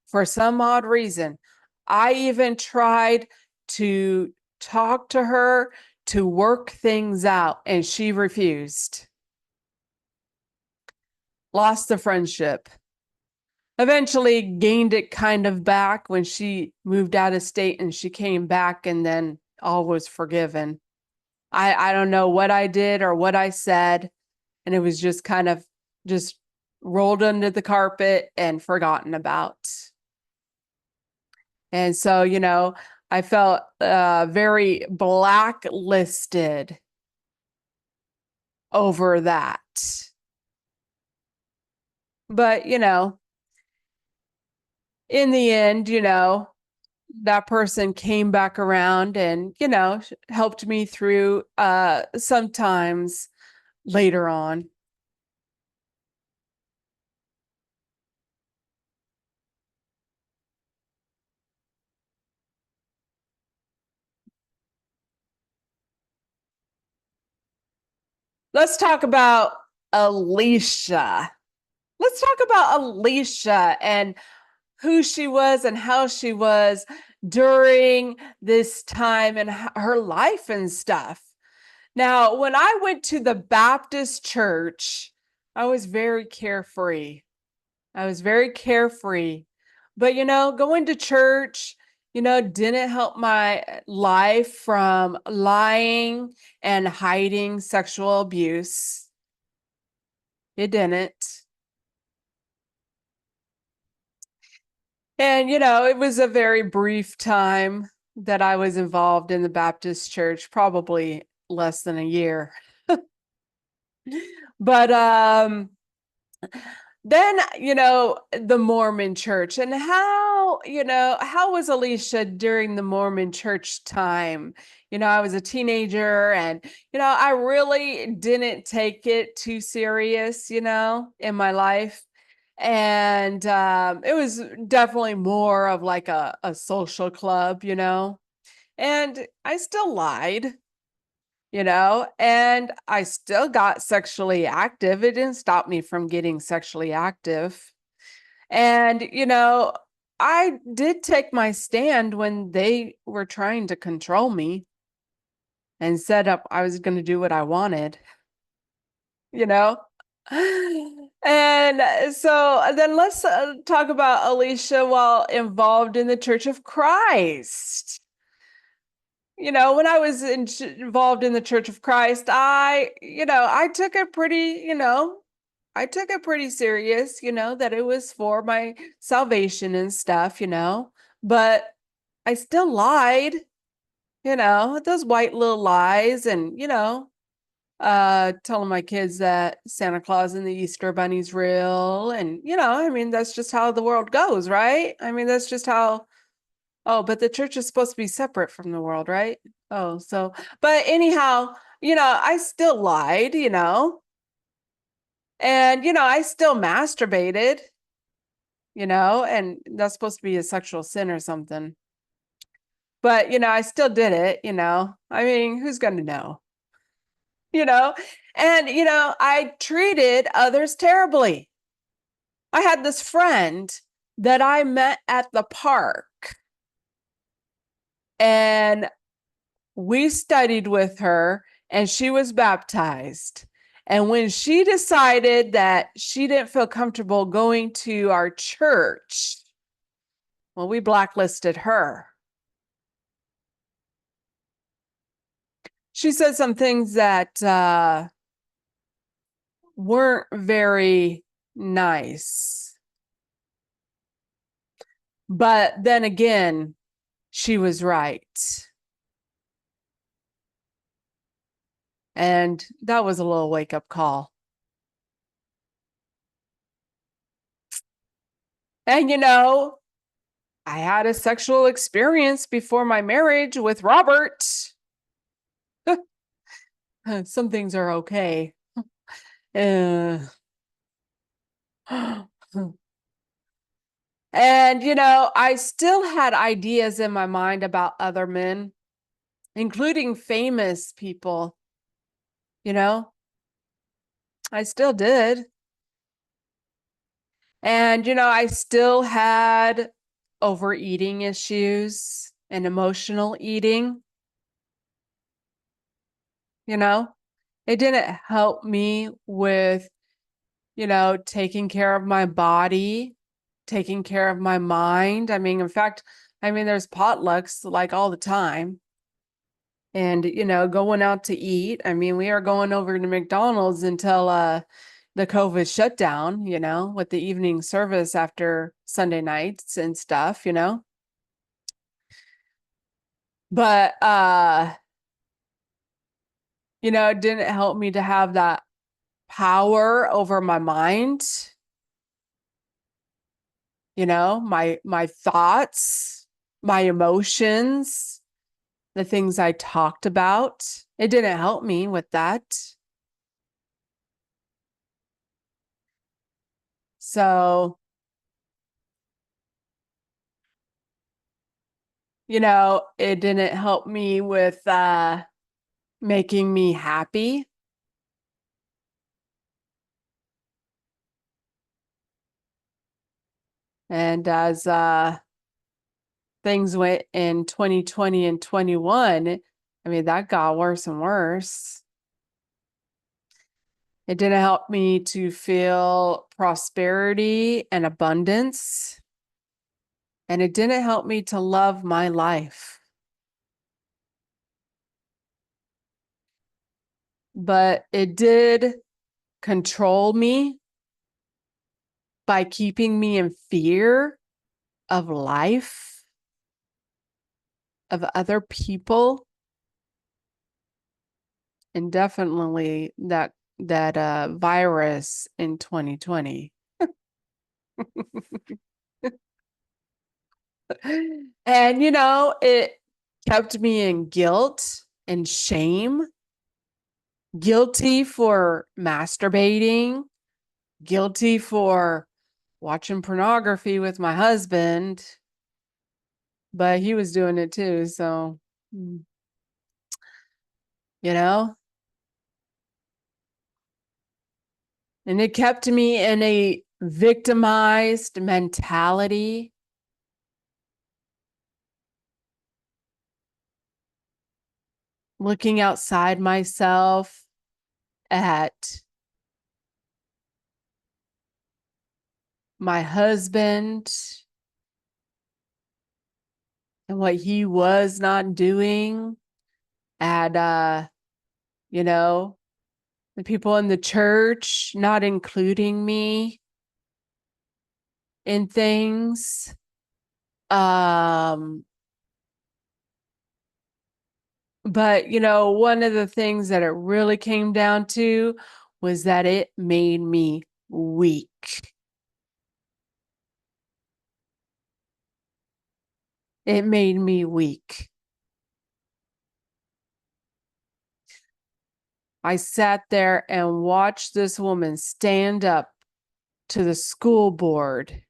for some odd reason. I even tried to talk to her to work things out, and she refused. Lost the friendship. Eventually gained it kind of back when she moved out of state and she came back, and then all was forgiven. I don't know what I did or what I said, and it was just kind of just rolled under the carpet and forgotten about. And so, I felt very blacklisted. over that. But, in the end, that person came back around and, helped me through sometimes later on. Let's talk about Alisha. Let's talk about Alisha and who she was and how she was during this time in her life and stuff. Now, when I went to the Baptist church, I was very carefree. I was very carefree. But, going to church, didn't help my life from lying and hiding sexual abuse. It didn't. And, it was a very brief time that I was involved in the Baptist church, probably less than a year. But then, the Mormon church and how was Alisha during the Mormon church time? I was a teenager and, I really didn't take it too serious, in my life. And it was definitely more of like a social club, and I still lied, and I still got sexually active. It didn't stop me from getting sexually active. And, I did take my stand when they were trying to control me and set up, I was going to do what I wanted, you know? And so then let's talk about Alisha while involved in the Church of Christ. When I was involved in the Church of Christ, I took it pretty, I took it pretty serious, that it was for my salvation and stuff, but I still lied, those white little lies and, telling my kids that Santa Claus and the Easter Bunny's real. And, I mean, that's just how the world goes, right? I mean, that's just how. Oh, but the church is supposed to be separate from the world, right? Oh, so, but anyhow, I still lied, and, I still masturbated, and that's supposed to be a sexual sin or something. But, I still did it, I mean, who's going to know, you know? And, I treated others terribly. I had this friend that I met at the park, and we studied with her and she was baptized. And when she decided that she didn't feel comfortable going to our church, well, we blacklisted her. She said some things that weren't very nice. But then again, she was right. And that was a little wake-up call. And I had a sexual experience before my marriage with Robert. Some things are okay. Uh, and, I still had ideas in my mind about other men, including famous people. I still did. And, I still had overeating issues and emotional eating. It didn't help me with, taking care of my body, taking care of my mind. I mean, in fact, there's potlucks like all the time. And, going out to eat. I mean, we are going over to McDonald's until the COVID shutdown, with the evening service after Sunday nights and stuff, But it didn't help me to have that power over my mind. My thoughts, my emotions, the things I talked about. It didn't help me with that. So, it didn't help me with making me happy. And as things went in 2020 and 21, I mean, that got worse and worse. It didn't help me to feel prosperity and abundance. And it didn't help me to love my life. But it did control me by keeping me in fear of life, of other people, and definitely that virus in 2020. And it kept me in guilt and shame, guilty for masturbating, guilty for watching pornography with my husband, but he was doing it too, so and it kept me in a victimized mentality. Looking outside myself at my husband and what he was not doing, at the people in the church not including me in things. But one of the things that it really came down to was that it made me weak. It made me weak. I sat there and watched this woman stand up to the school board.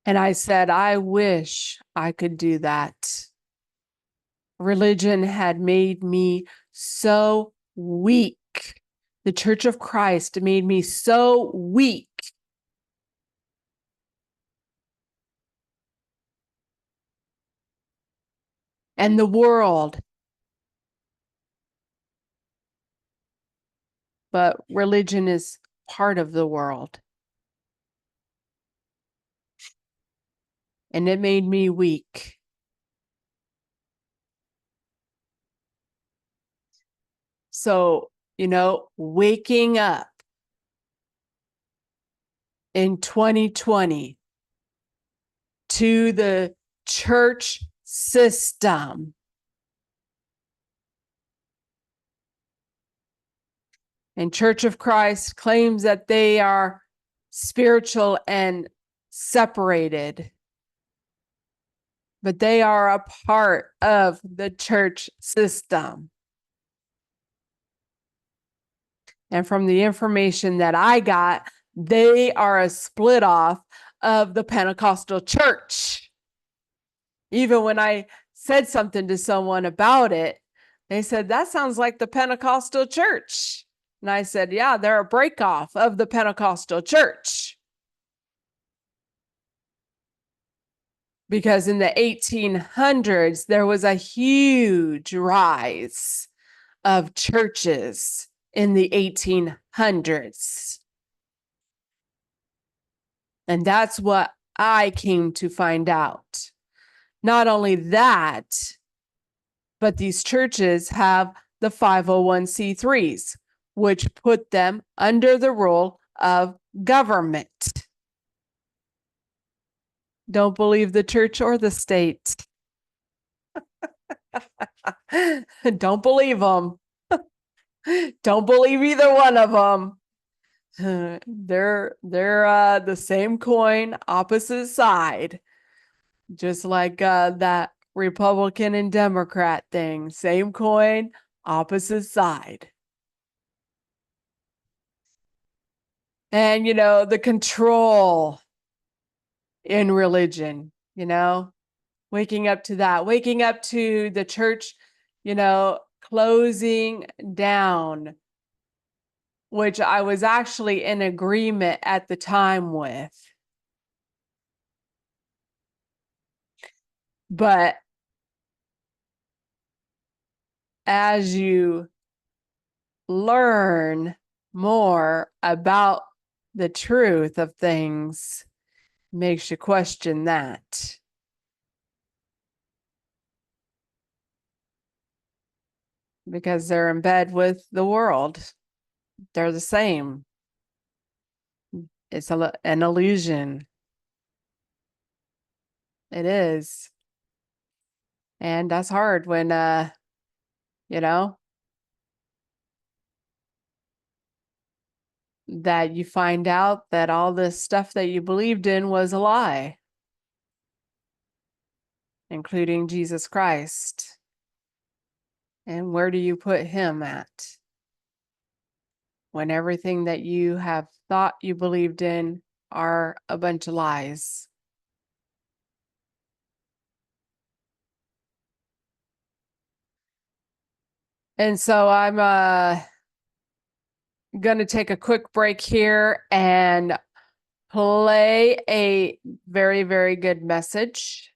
And I said, I wish I could do that. Religion had made me so weak. The Church of Christ made me so weak. And the world. But religion is part of the world. And it made me weak. So, waking up in 2020 to the church system and Church of Christ claims that they are spiritual and separated, but they are a part of the church system. And from the information that I got, they are a split off of the Pentecostal church. Even when I said something to someone about it, they said, that sounds like the Pentecostal church. And I said, yeah, they're a break off of the Pentecostal church. Because in the 1800s, there was a huge rise of churches in the 1800s. And that's what I came to find out. Not only that, but these churches have the 501c3s, which put them under the rule of government. Don't believe the church or the state. Don't believe them. Don't believe either one of them. They're the same coin, opposite side. Just like that Republican and Democrat thing. Same coin, opposite side. And the control in religion, waking up to that, waking up to the church, closing down, which I was actually in agreement at the time with. But as you learn more about the truth of things, makes you question that. Because they're in bed with the world. They're the same. It's an illusion. It is. And that's hard when, that you find out that all this stuff that you believed in was a lie, including Jesus Christ. And where do you put him at? When everything that you have thought you believed in are a bunch of lies. And so I'm going to take a quick break here and play a very, very good message.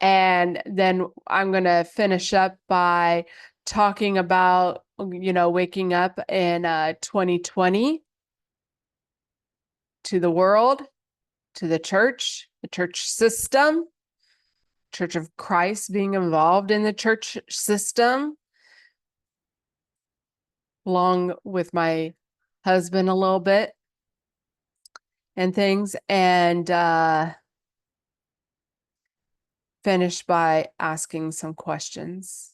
And then I'm going to finish up by talking about, waking up in 2020 to the world, to the church system, Church of Christ being involved in the church system, along with my husband a little bit and things, and finish by asking some questions.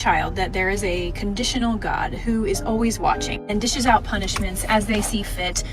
Child, that there is a conditional God who is always watching and dishes out punishments as they see fit.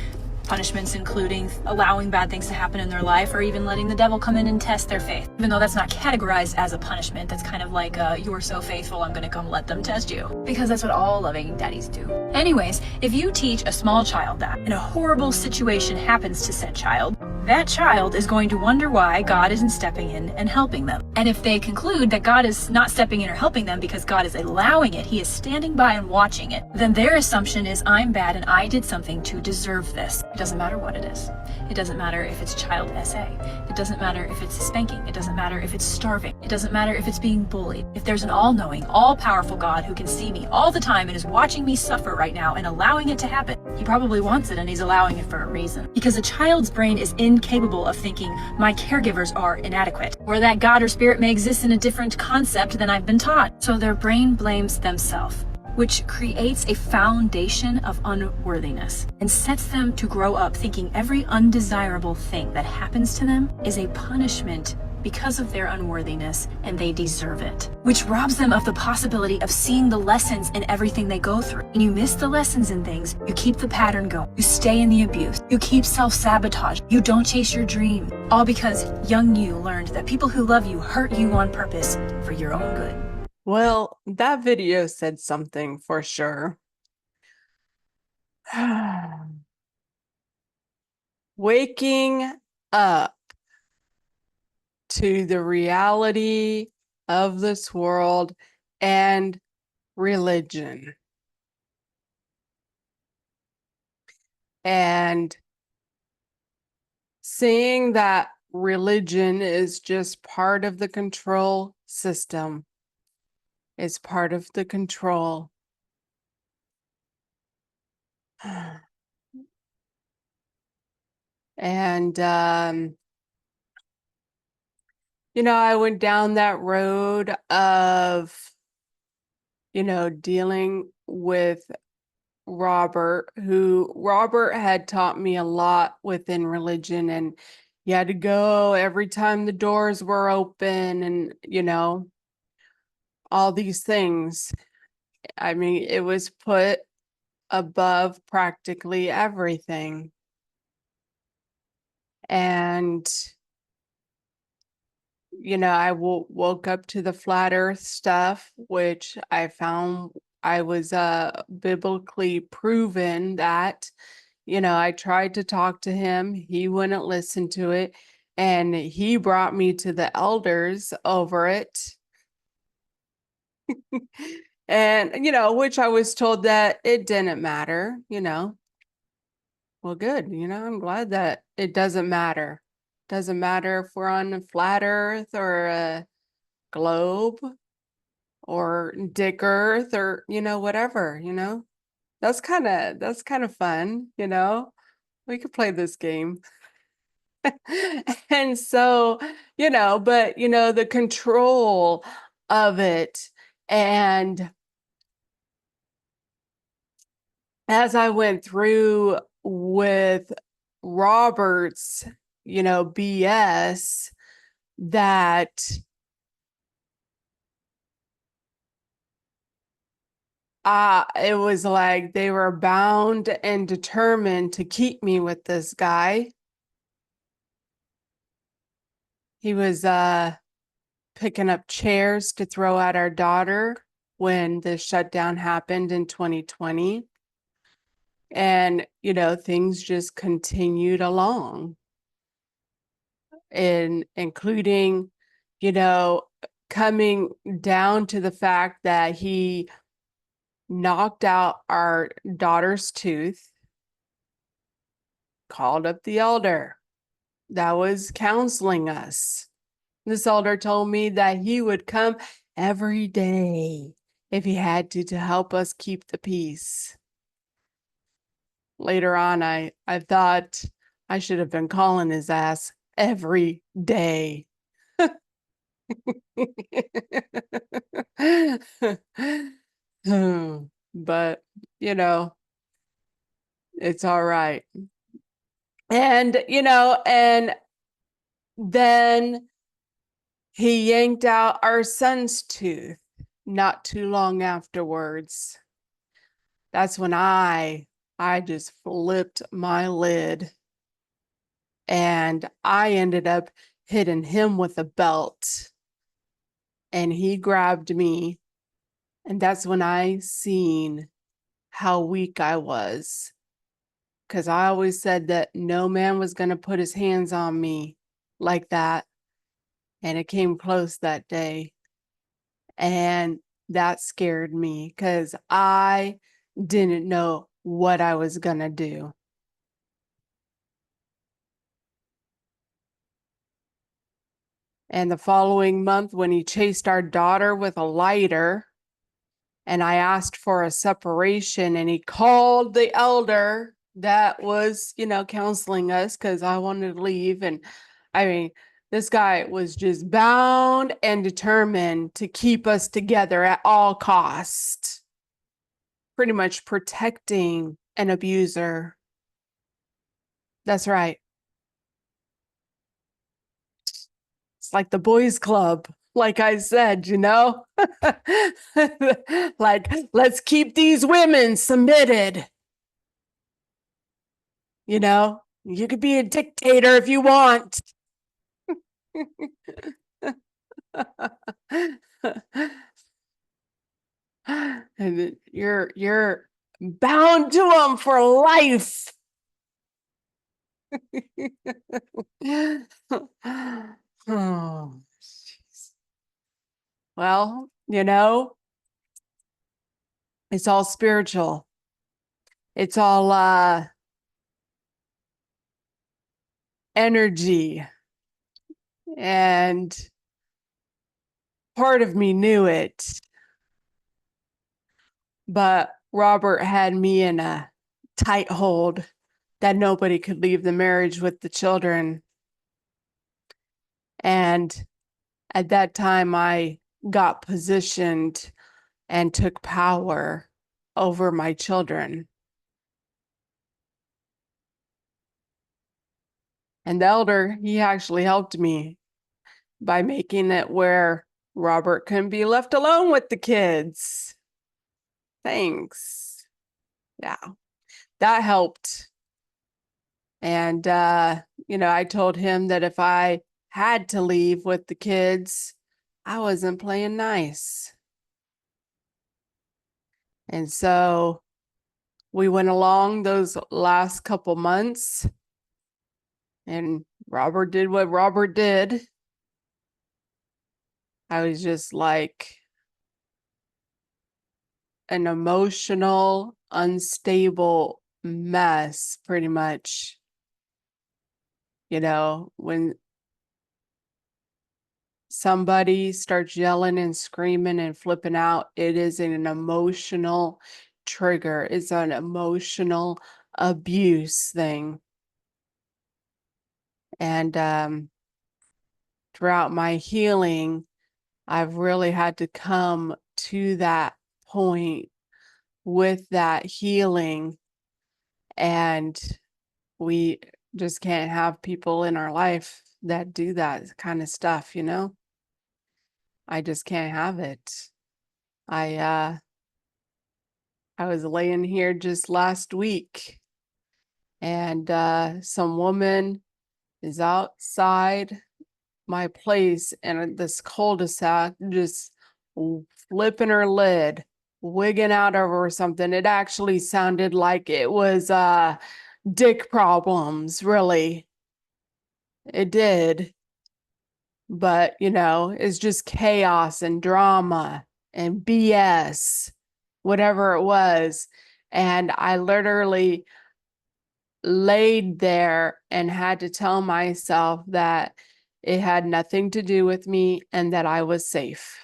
Punishments including allowing bad things to happen in their life, or even letting the devil come in and test their faith. Even though that's not categorized as a punishment, that's kind of like, you are so faithful, I'm gonna come let them test you. Because that's what all loving daddies do. Anyways, if you teach a small child that, and a horrible situation happens to said child, that child is going to wonder why God isn't stepping in and helping them. And if they conclude that God is not stepping in or helping them because God is allowing it, he is standing by and watching it, then their assumption is, I'm bad and I did something to deserve this. It doesn't matter what it is. It doesn't matter if it's child SA. It doesn't matter if it's spanking. It doesn't matter if it's starving. It doesn't matter if it's being bullied. If there's an all-knowing, all-powerful God who can see me all the time and is watching me suffer right now and allowing it to happen, he probably wants it and he's allowing it for a reason. Because a child's brain is incapable of thinking, my caregivers are inadequate, or that God or spirit may exist in a different concept than I've been taught. So their brain blames themselves, which creates a foundation of unworthiness and sets them to grow up thinking every undesirable thing that happens to them is a punishment because of their unworthiness, and they deserve it, which robs them of the possibility of seeing the lessons in everything they go through. And you miss the lessons in things, you keep the pattern going, you stay in the abuse, you keep self-sabotage, you don't chase your dream, all because young you learned that people who love you hurt you on purpose for your own good.
Well, that video said something for sure. Waking up to the reality of this world and religion. And seeing that religion is just part of the control system. It's part of the control. And, I went down that road of, dealing with Robert had taught me a lot within religion. And, You had to go every time the doors were open and, all these things. I mean, it was put above practically everything. And, I woke up to the flat earth stuff, which I found I was biblically proven that, I tried to talk to him. He wouldn't listen to it. And he brought me to the elders over it. And, which I was told that it didn't matter. Well, good. I'm glad that it doesn't matter. Doesn't matter if we're on a flat earth or a globe or dick earth or, whatever, that's kind of fun. We could play this game. And so, but, the control of it. And as I went through with Robert's, BS, that it was like they were bound and determined to keep me with this guy. He was picking up chairs to throw at our daughter when the shutdown happened in 2020. And, things just continued along. And including, coming down to the fact that he knocked out our daughter's tooth, called up the elder that was counseling us. This elder told me that he would come every day if he had to help us keep the peace. Later on, I thought I should have been calling his ass every day. But, it's all right. And, and then he yanked out our son's tooth not too long afterwards. That's when I just flipped my lid. And I ended up hitting him with a belt. And he grabbed me. And that's when I seen how weak I was. Because I always said that no man was going to put his hands on me like that. And it came close that day. And that scared me because I didn't know what I was going to do. And the following month, when he chased our daughter with a lighter, and I asked for a separation, and he called the elder that was, counseling us because I wanted to leave. And I mean, this guy was just bound and determined to keep us together at all costs, pretty much protecting an abuser. That's right. It's like the boys' club. Like I said, like, let's keep these women submitted. You could be a dictator if you want. And you're bound to them for life. Oh, jeez. Well, it's all spiritual. It's all energy. And part of me knew it. But Robert had me in a tight hold that nobody could leave the marriage with the children. And at that time, I got positioned and took power over my children. And the elder, he actually helped me by making it where Robert couldn't be left alone with the kids. Thanks. Yeah, that helped. And, I told him that if I had to leave with the kids, I wasn't playing nice. And so we went along those last couple months, and Robert did what Robert did. I was just like an emotional, unstable mess, pretty much. When somebody starts yelling and screaming and flipping out, it is an emotional trigger. It's an emotional abuse thing. And throughout my healing, I've really had to come to that point with that healing. And we just can't have people in our life that do that kind of stuff, I just can't have it. I was laying here just last week, and some woman is outside my place and this cul-de-sac, just flipping her lid, wigging out over something. It actually sounded like it was dick problems, really. It did. But, it's just chaos and drama and BS, whatever it was. And I literally laid there and had to tell myself that it had nothing to do with me and that I was safe.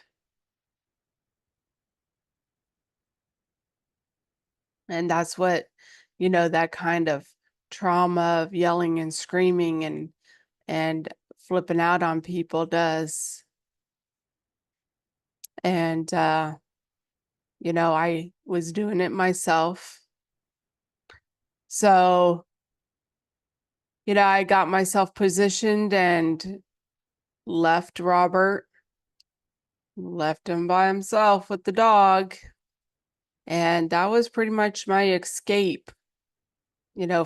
And that's what, that kind of trauma of yelling and screaming and flipping out on people does. And I was doing it myself. So, I got myself positioned and left Robert, left him by himself with the dog. And that was pretty much my escape,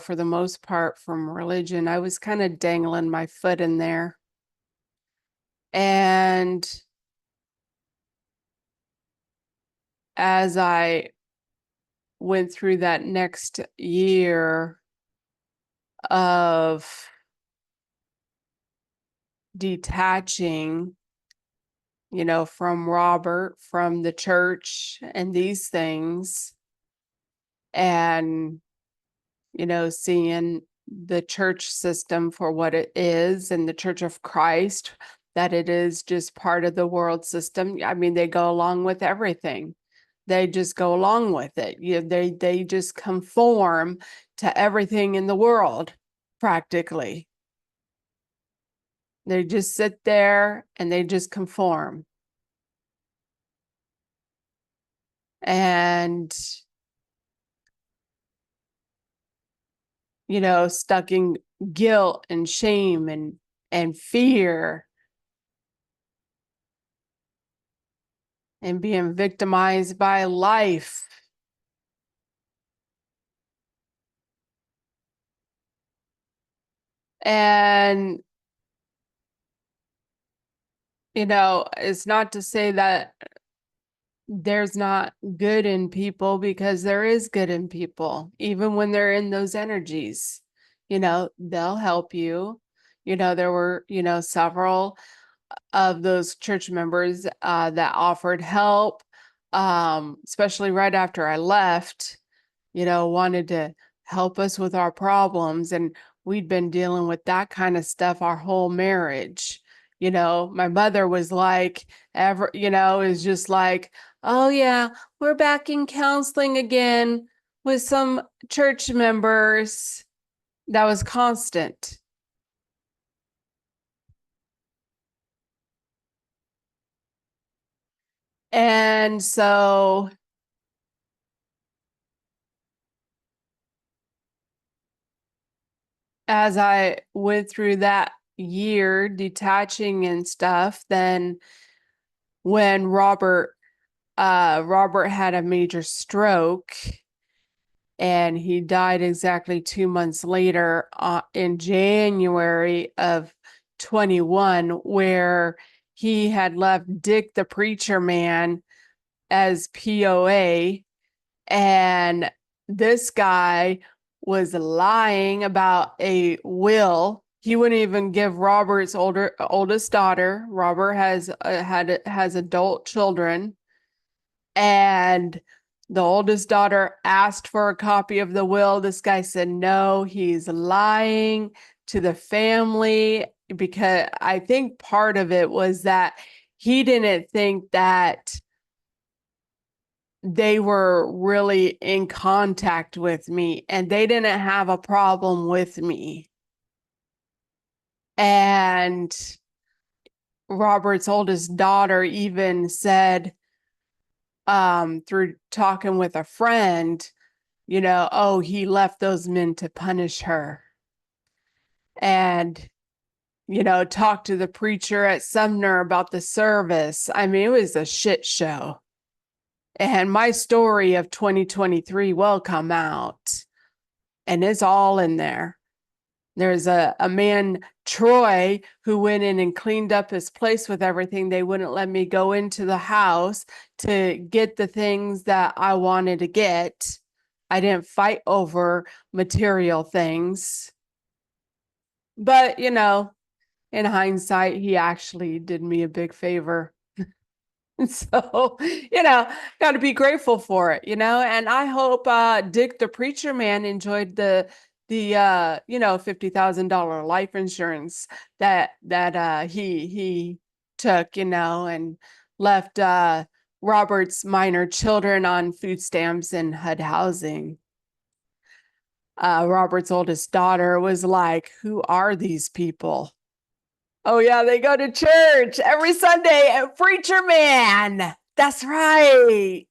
for the most part from religion. I was kind of dangling my foot in there. And as I went through that next year of detaching, from Robert, from the church and these things, and, seeing the church system for what it is and the Church of Christ, that it is just part of the world system. I mean, they go along with everything. They just go along with it. They just conform to everything in the world, practically. They just sit there and they just conform. And, stuck in guilt and shame and fear and being victimized by life. And, it's not to say that there's not good in people, because there is good in people, even when they're in those energies. They'll help you. There were, several of those church members that offered help, especially right after I left, wanted to help us with our problems. And we'd been dealing with that kind of stuff our whole marriage. My mother was like, is just like, oh yeah, we're back in counseling again with some church members. That was constant. And so as I went through that year detaching and stuff, then when Robert had a major stroke and he died exactly 2 months later in January of 21, where he had left Dick the preacher man as POA, and this guy was lying about a will. He wouldn't even give Robert's oldest daughter. Robert has adult children, and the oldest daughter asked for a copy of the will. This guy said no, he's lying to the family, because I think part of it was that he didn't think that they were really in contact with me and they didn't have a problem with me. And Robert's oldest daughter even said, through talking with a friend, oh, he left those men to punish her. And, talked to the preacher at Sumner about the service. I mean, it was a shit show. And my story of 2023 will come out, and it's all in there. There's a man, Troy, who went in and cleaned up his place with everything. They wouldn't let me go into the house to get the things that I wanted to get. I didn't fight over material things. But, in hindsight, he actually did me a big favor. So, got to be grateful for it, and I hope Dick the preacher man enjoyed the $50,000 life insurance that he took, and left Robert's minor children on food stamps and HUD housing. Robert's oldest daughter was like, who are these people? Oh, yeah, they go to church every Sunday at Preacher Man. That's right.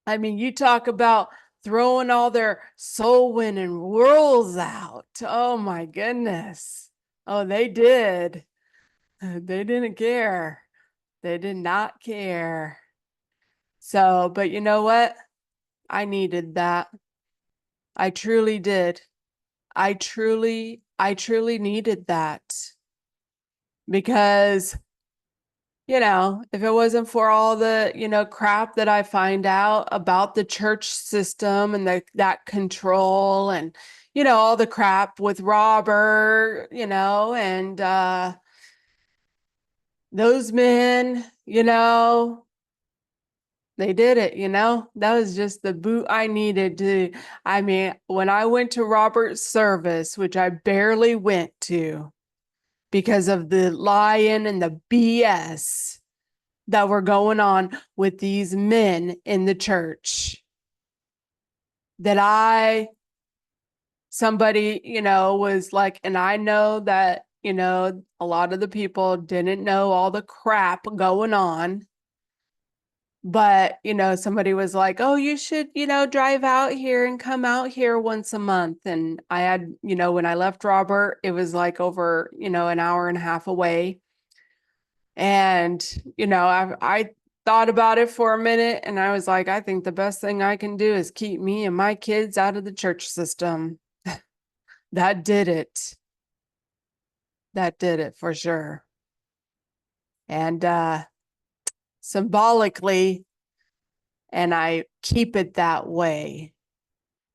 I mean, you talk about throwing all their soul winning rules out. Oh, my goodness. Oh, they did. They didn't care. They did not care. So, but you know what? I needed that. I truly did. I truly needed that, because, if it wasn't for all the, crap that I find out about the church system and that control and, all the crap with Robert, and those men, they did it, that was just the boot I needed to. I mean, when I went to Robert's service, which I barely went to because of the lying and the BS that were going on with these men in the church, that somebody, was like, and I know that, a lot of the people didn't know all the crap going on. But, somebody was like, oh, you should, drive out here and come out here once a month. And I had, when I left Robert, it was like over, an hour and a half away. And, I thought about it for a minute and I was like, I think the best thing I can do is keep me and my kids out of the church system. That did it. That did it for sure. And, symbolically, and I keep it that way,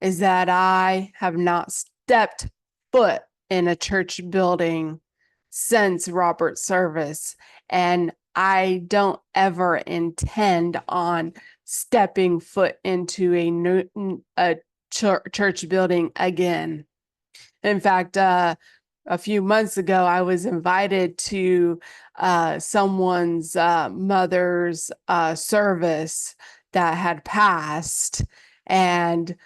is that I have not stepped foot in a church building since Robert's service, and I don't ever intend on stepping foot into a church building again. In fact, a few months ago, I was invited to someone's mother's service that had passed. And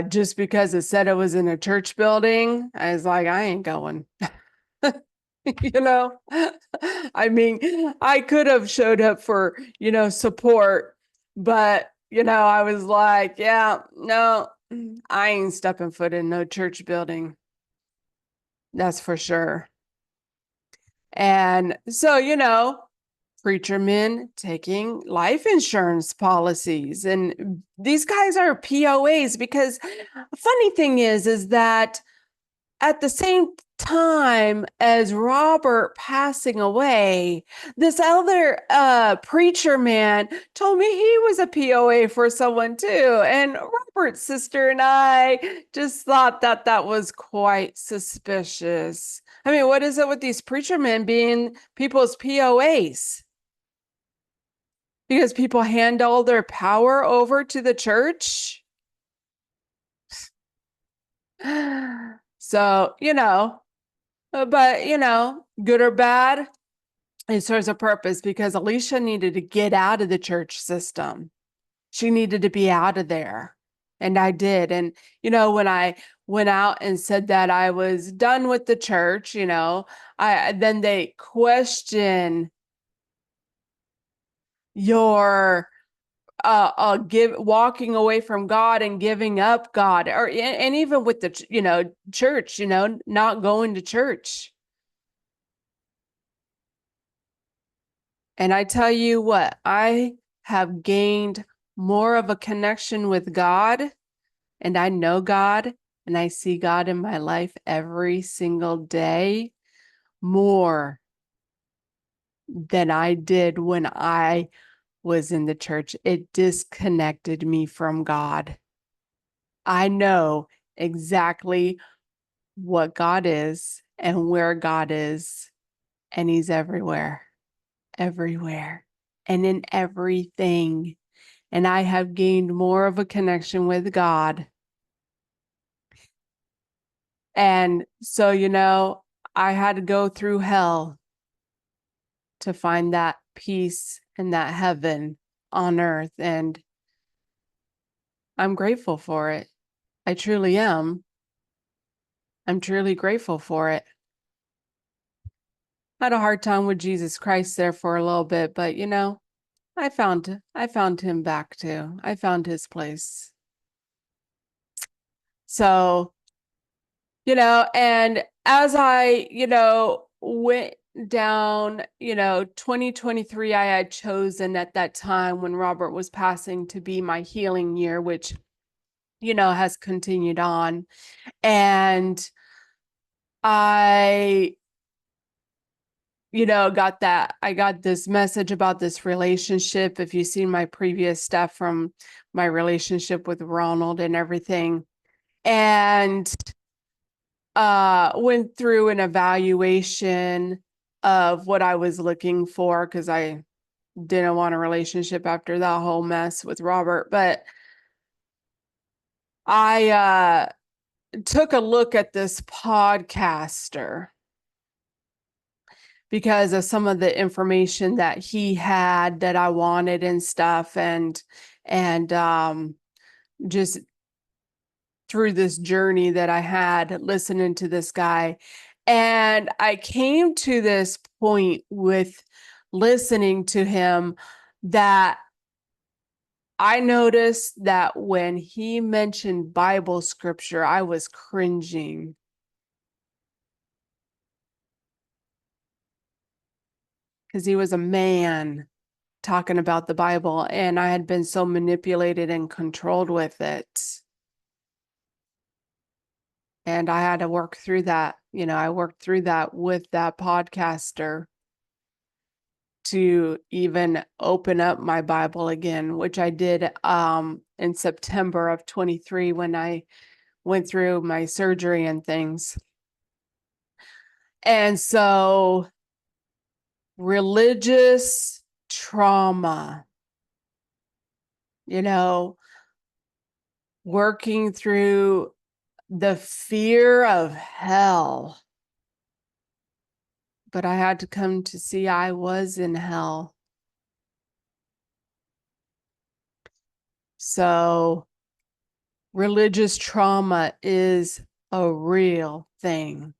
just because it said it was in a church building, I was like, I ain't going. I mean, I could have showed up for, support, but, I was like, yeah, no, I ain't stepping foot in no church building. That's for sure. And so, preacher men taking life insurance policies. And these guys are POAs because funny thing is that at the same time as Robert passing away, this other preacher man told me he was a POA for someone too. And Robert's sister and I just thought that that was quite suspicious. I mean, what is it with these preacher men being people's POAs? Because people hand all their power over to the church? So, but good or bad, it serves a purpose because Alisha needed to get out of the church system. She needed to be out of there. And I did. And, when I went out and said that I was done with the church, then they question your walking away from God and giving up God, and even with the church, not going to church. And I tell you what, I have gained more of a connection with God, and I know God, and I see God in my life every single day more than I did when I was in the church. It disconnected me from God. I know exactly what God is and where God is, and He's everywhere, everywhere, and in everything. And I have gained more of a connection with God. And so, I had to go through hell to find that peace and that heaven on earth. And I'm grateful for it. I truly am. I'm truly grateful for it. I had a hard time with Jesus Christ there for a little bit, but I found him back too. I found his place. So, and as I, went down, 2023, I had chosen at that time when Robert was passing to be my healing year, which, has continued on. And I I got this message about this relationship. If you've seen my previous stuff from my relationship with Ronald and everything, and went through an evaluation of what I was looking for because I didn't want a relationship after that whole mess with Robert. But I took a look at this podcaster because of some of the information that he had that I wanted and stuff, and just through this journey that I had listening to this guy. And I came to this point with listening to him that I noticed that when he mentioned Bible scripture, I was cringing. Because he was a man talking about the Bible, and I had been so manipulated and controlled with it. And I had to work through that. I worked through that with that podcaster to even open up my Bible again, which I did in September of 23 when I went through my surgery and things. And so religious trauma, working through the fear of hell. But I had to come to see I was in hell. So religious trauma is a real thing.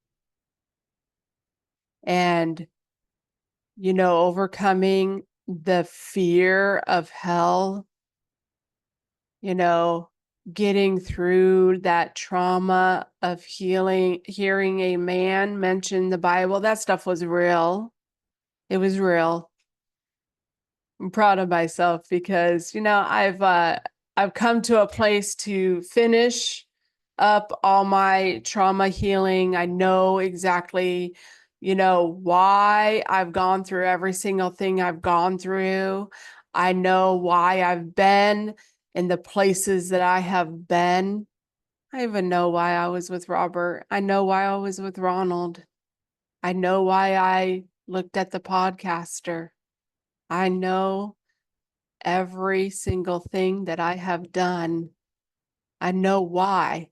And, overcoming the fear of hell, getting through that trauma of hearing a man mention the Bible, that stuff was real. It was real. I'm proud of myself because, I've come to a place to finish up all my trauma healing. I know exactly, why I've gone through every single thing I've gone through. I know why I've been in the places that I have been. I even know why I was with Robert. I know why I was with Ronald. I know why I looked at the podcaster. I know every single thing that I have done. I know why.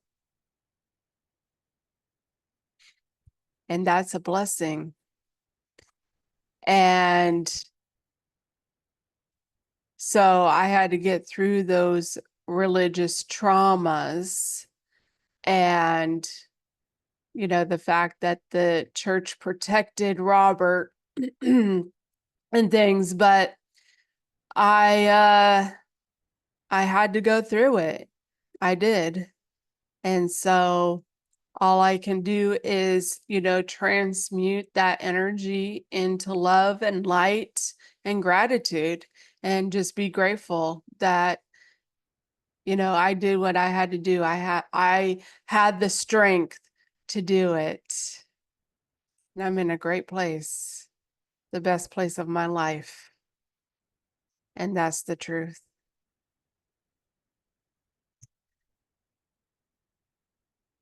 And that's a blessing. And so I had to get through those religious traumas and, the fact that the church protected Robert and things, but I had to go through it. I did. And so all I can do is, transmute that energy into love and light and gratitude and just be grateful that, I did what I had to do. I had the strength to do it. And I'm in a great place, the best place of my life. And that's the truth.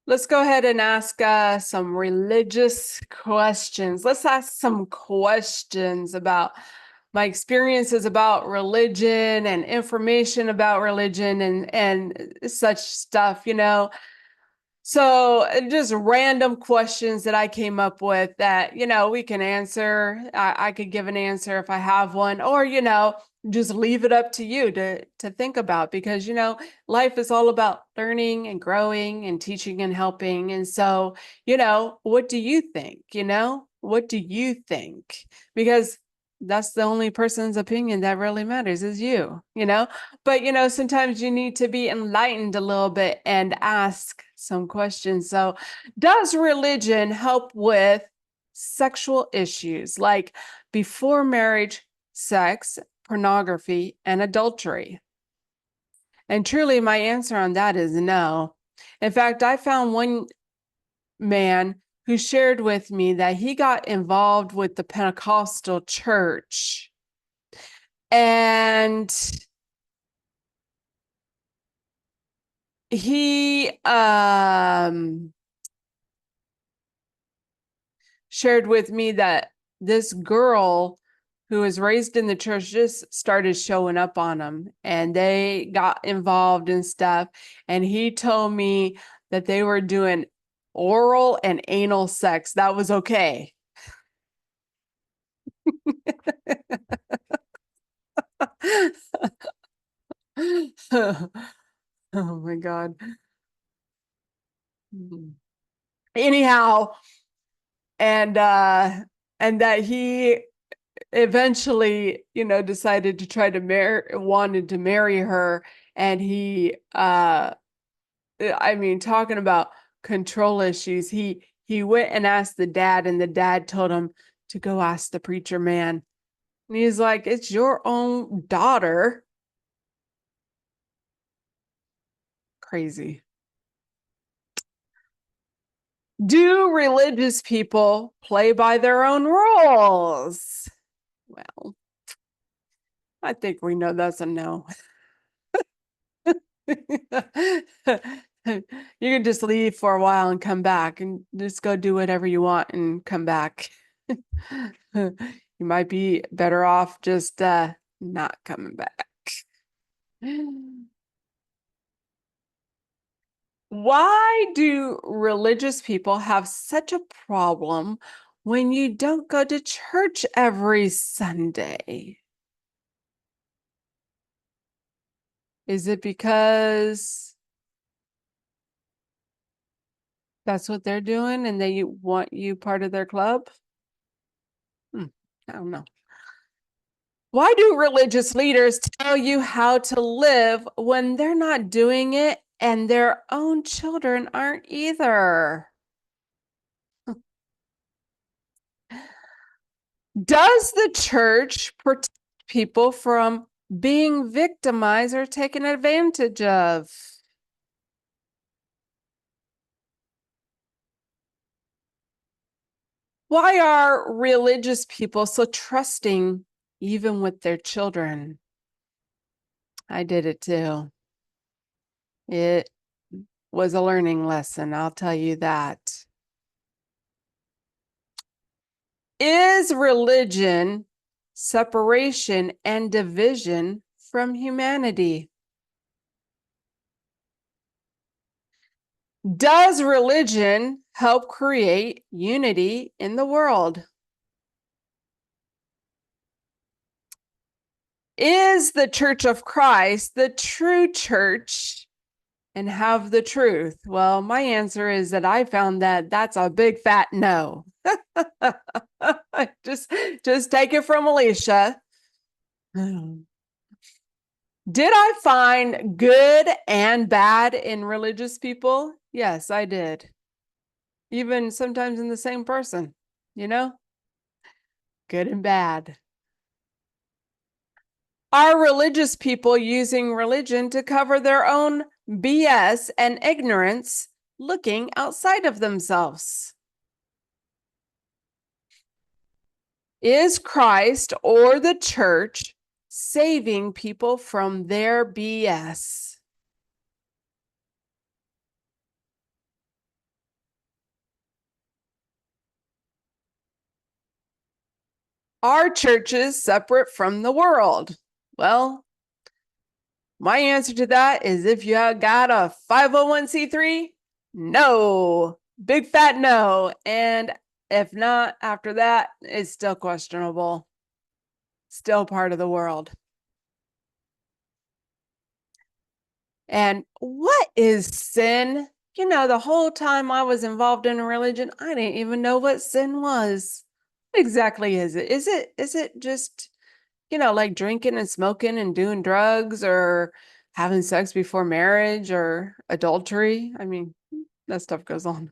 Let's go ahead and ask some religious questions. Let's ask some questions about my experiences about religion and information about religion and such stuff, So just random questions that I came up with that, we can answer. I could give an answer if I have one, or, just leave it up to you to think about, because, life is all about learning and growing and teaching and helping. And so, what do you think? What do you think? Because that's the only person's opinion that really matters is you, but, sometimes you need to be enlightened a little bit and ask some questions. So, does religion help with sexual issues like before marriage sex, pornography, and adultery? And truly, my answer on that is no. In fact, I found one man who shared with me that he got involved with the Pentecostal church. And he shared with me that this girl who was raised in the church just started showing up on him, and they got involved and stuff. And he told me that they were doing oral and anal sex. That was okay. Oh my God. Anyhow, and that he eventually, decided to try to wanted to marry her. And he, talking about control issues, he went and asked the dad, and the dad told him to go ask the preacher man. And he's like, it's your own daughter. Crazy. Do religious people play by their own rules? Well, I think we know that's a no. You can just leave for a while and come back and just go do whatever you want and come back. You might be better off just not coming back. Why do religious people have such a problem when you don't go to church every Sunday? Is it because that's what they're doing and they want you part of their club? I don't know. Why do religious leaders tell you how to live when they're not doing it and their own children aren't either. Does the church protect people from being victimized or taken advantage of? Why are religious people so trusting even with their children? I did it too. It was a learning lesson, I'll tell you that. Is religion separation and division from humanity? Does religion help create unity in the world? Is the Church of Christ the true church and have the truth? Well, my answer is that I found that that's a big fat no. just take it from Alisha. Did I find good and bad in religious people? Yes, I did. Even sometimes in the same person, you know? Good and bad. Are religious people using religion to cover their own BS and ignorance, looking outside of themselves? Is Christ or the church saving people from their BS? Are churches separate from the world? Well, my answer to that is if you have got a 501c3, no, big fat no. And if not, after that, it's still questionable. Still part of the world. And what is sin? You know, the whole time I was involved in a religion, I didn't even know what sin was. What exactly is it? Is it just, you know, like drinking and smoking and doing drugs or having sex before marriage or adultery? I mean, that stuff goes on.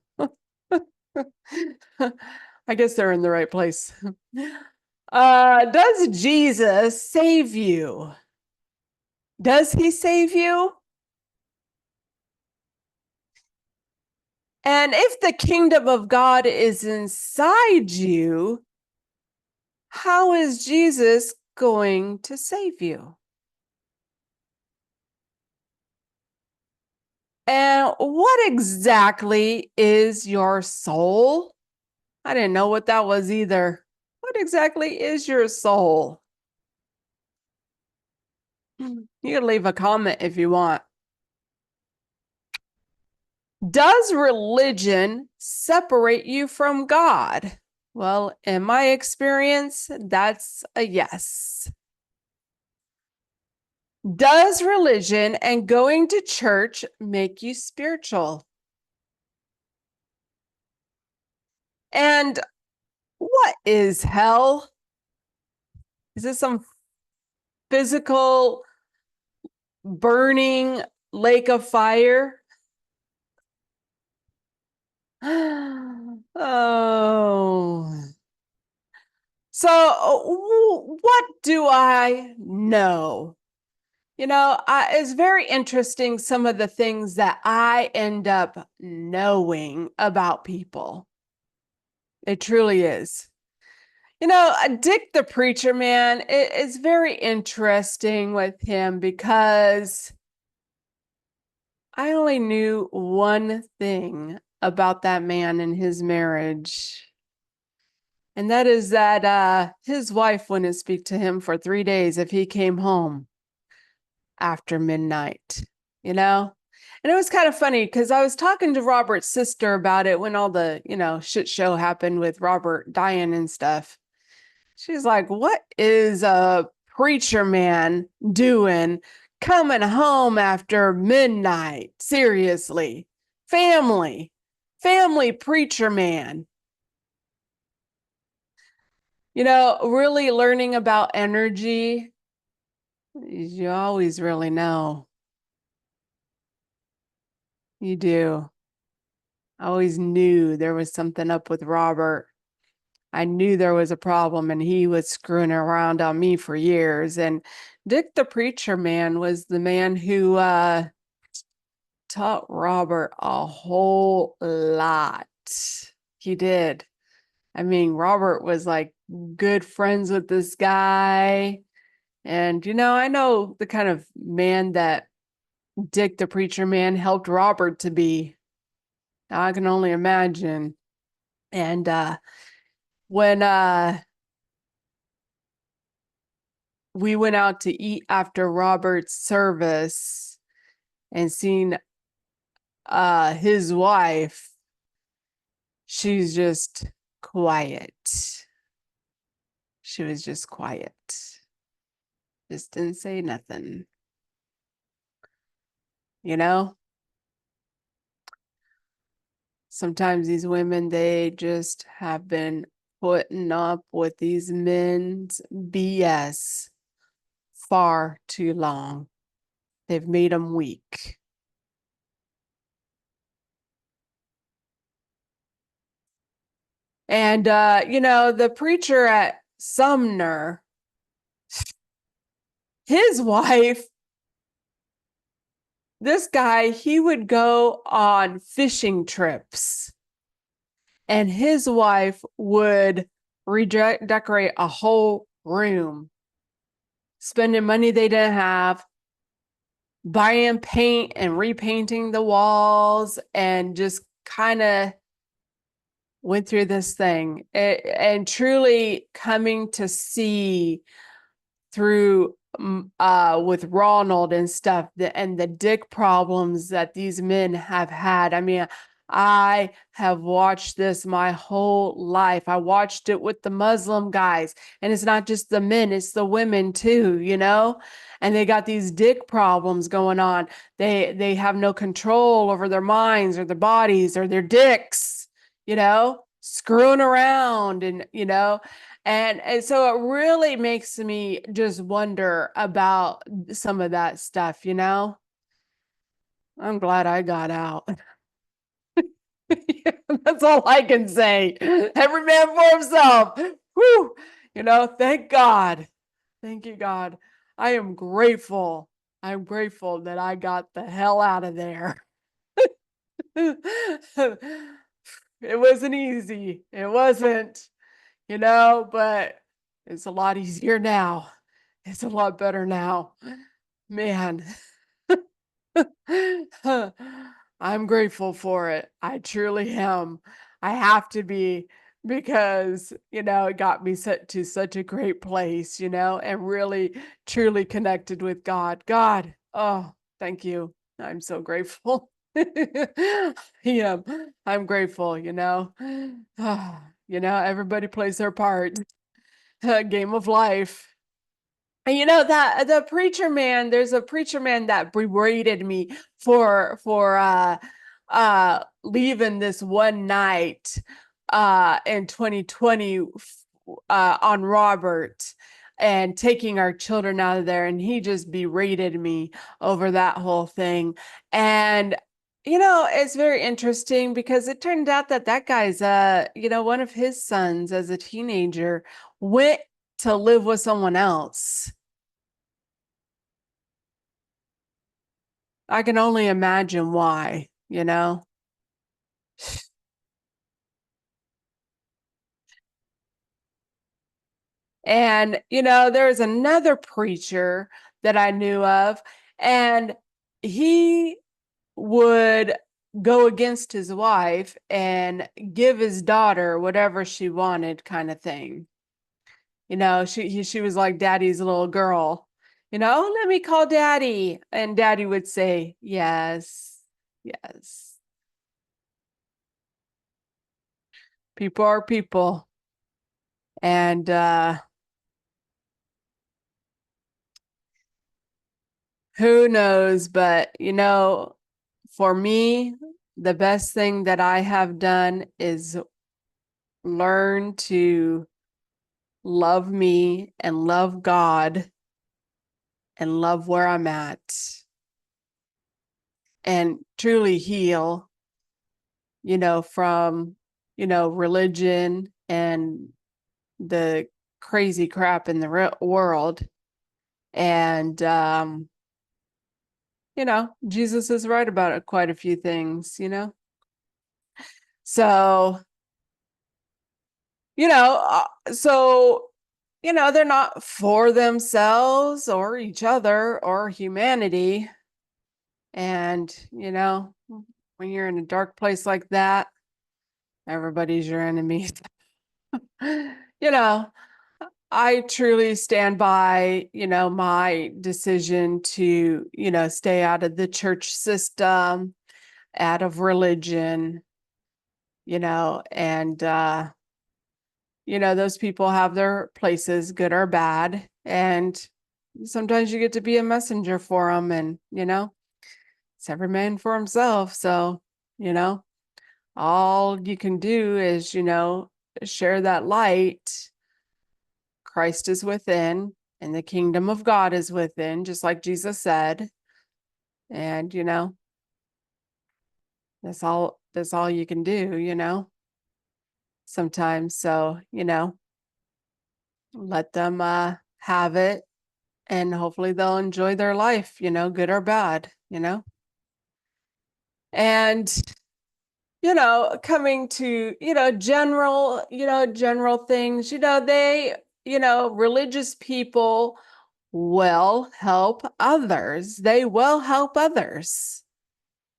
I guess they're in the right place. Does Jesus save you? Does he save you? And if the kingdom of God is inside you, how is Jesus going to save you? And what exactly is your soul? I didn't know what that was either. What exactly is your soul? You can leave a comment if you want. Does religion separate you from God? Well, in my experience, that's a yes. Does religion and going to church make you spiritual? And what is hell? Is this some physical burning lake of fire? Oh. So, what do I know? You know, it's very interesting some of the things that I end up knowing about people. It truly is. You know, Dick the preacher man, it's very interesting with him because I only knew one thing about that man and his marriage. And that is that his wife wouldn't speak to him for 3 days if he came home after midnight, you know? And it was kind of funny because I was talking to Robert's sister about it when all the, you know, shit show happened with Robert dying and stuff. She's like, what is a preacher man doing coming home after midnight? Seriously. Family preacher man. You know, really learning about energy, you always really know. You do. I always knew there was something up with Robert. I knew there was a problem, and he was screwing around on me for years. And Dick the preacher man was the man who taught Robert a whole lot. He did. I mean, Robert was like good friends with this guy. And, I know the kind of man that Dick the preacher man helped Robert to be. I can only imagine. And when we went out to eat after Robert's service and seen his wife, she's just quiet. She was just quiet. Just didn't say nothing. Sometimes these women, they just have been putting up with these men's BS far too long. They've made them weak. And, the preacher at Sumner, his wife, this guy, he would go on fishing trips, and his wife would redecorate a whole room, spending money they didn't have, buying paint and repainting the walls, and just kind of went through this thing, and truly coming to see through with Ronald and stuff, and the dick problems that these men have had. I mean, I have watched this my whole life. I watched it with the Muslim guys, and it's not just the men, it's the women too, and they got these dick problems going on. They have no control over their minds or their bodies or their dicks, screwing around, and and so it really makes me just wonder about some of that stuff, I'm glad I got out. That's all I can say. Every man for himself. Whew. Thank God. Thank you, God. I am grateful. I'm grateful that I got the hell out of there. It wasn't easy. It wasn't. But it's a lot easier now. It's a lot better now. Man, I'm grateful for it. I truly am. I have to be, because, it got me set to such a great place, and really truly connected with God. God, oh, thank you. I'm so grateful. Yeah, I'm grateful, everybody plays their part. Game of life. And that the preacher man, there's a preacher man that berated me for leaving this one night in 2020 on Robert, and taking our children out of there, and he just berated me over that whole thing. And it's very interesting, because it turned out that guy's one of his sons as a teenager went to live with someone else. I can only imagine why, And, there's another preacher that I knew of, and he would go against his wife and give his daughter whatever she wanted, kind of thing. She was like daddy's little girl. "Oh, let me call daddy." And daddy would say, "Yes, yes." People are people. And who knows? But, for me, the best thing that I have done is learn to love me and love God and love where I'm at. and truly heal, from, religion and the crazy crap in the world. And, Jesus is right about quite a few things, So, they're not for themselves or each other or humanity. And, when you're in a dark place like that, everybody's your enemy. I truly stand by, my decision to, stay out of the church system, out of religion, and, those people have their places, good or bad. And sometimes you get to be a messenger for them. And, it's every man for himself. So, all you can do is, share that light. Christ is within and the kingdom of God is within, just like Jesus said. And, that's all you can do, sometimes. So, let them have it, and hopefully they'll enjoy their life, good or bad, And, coming to, general things, they, religious people will help others. They will help others.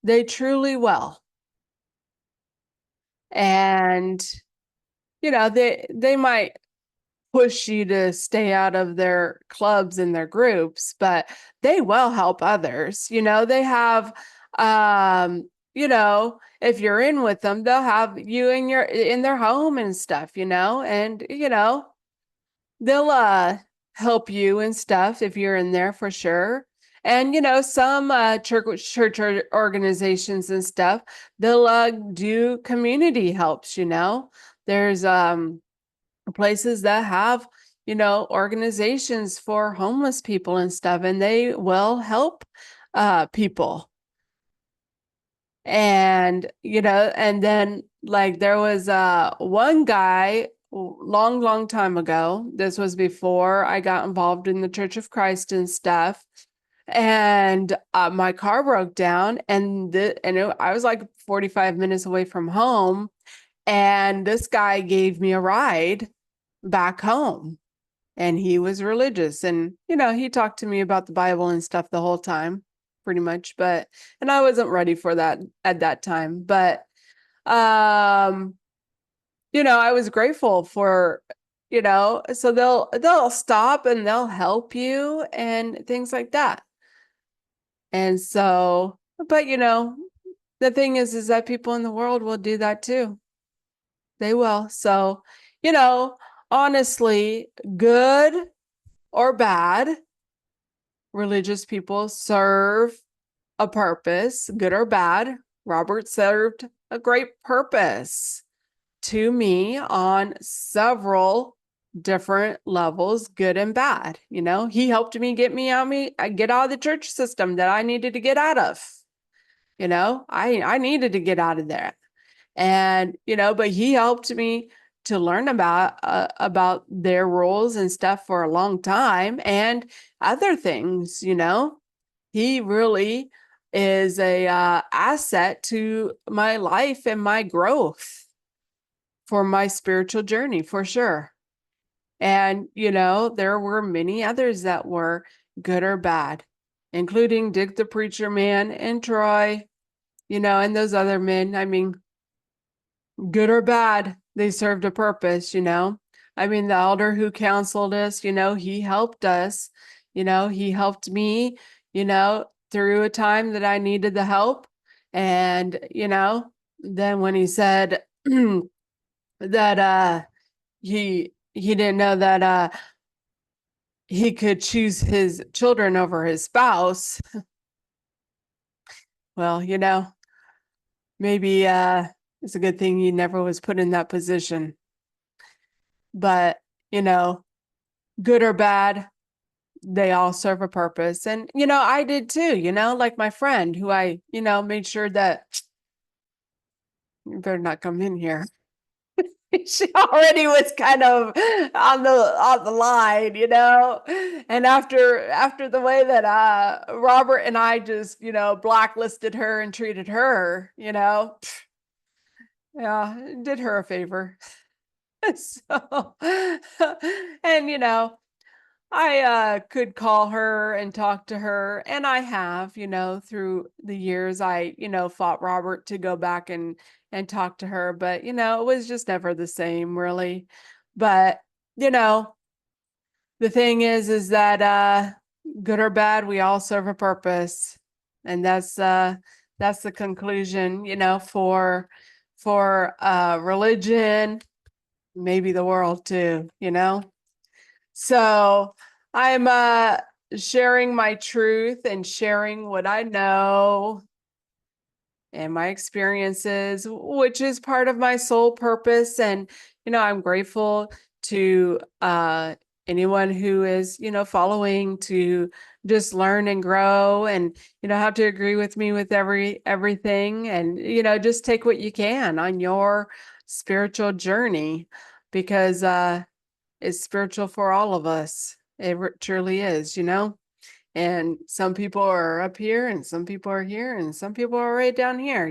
They truly will. And, they might push you to stay out of their clubs and their groups, but they will help others. They have, if you're in with them, they'll have you in their home and stuff, and, they'll help you and stuff if you're in there for sure. And, some church organizations and stuff, they'll do community helps, There's places that have, organizations for homeless people and stuff, and they will help people. And, and then like there was one guy long time ago. This was before I got involved in the Church of Christ and stuff. And my car broke down, and I was like 45 minutes away from home. And this guy gave me a ride back home, and he was religious, and he talked to me about the Bible and stuff the whole time, pretty much. And I wasn't ready for that at that time, but I was grateful for, so they'll stop and they'll help you and things like that. And so, but the thing is that people in the world will do that too. They will. So, honestly, good or bad, religious people serve a purpose, good or bad. Robert served a great purpose to me on several different levels, good and bad. He helped me get out of the church system that I needed to get out of. I needed to get out of there. And, but he helped me to learn about their rules and stuff for a long time, and other things. He really is a asset to my life and my growth for my spiritual journey, for sure. And, there were many others that were good or bad, including Dick the Preacher Man and Troy, and those other men. I mean, good or bad, they served a purpose, I mean, the elder who counseled us, he helped us, he helped me, through a time that I needed the help. And, then when he said that he didn't know that he could choose his children over his spouse, well, maybe it's a good thing he never was put in that position. But, good or bad, they all serve a purpose. And, I did too, like my friend who I, made sure that you better not come in here. She already was kind of on the line, and after the way that Robert and I just blacklisted her and treated her, yeah, did her a favor. So and I could call her and talk to her, and I have, through the years. I, fought Robert to go back and talk to her, but it was just never the same, really. But you know, the thing is that good or bad, we all serve a purpose, and that's the conclusion, for religion, maybe the world too. So I'm sharing my truth and sharing what I know and my experiences, which is part of my soul purpose. And, I'm grateful to anyone who is, following to just learn and grow, and, have to agree with me with everything. And, just take what you can on your spiritual journey, because it's spiritual for all of us. It truly is, and some people are up here and some people are here and some people are right down here,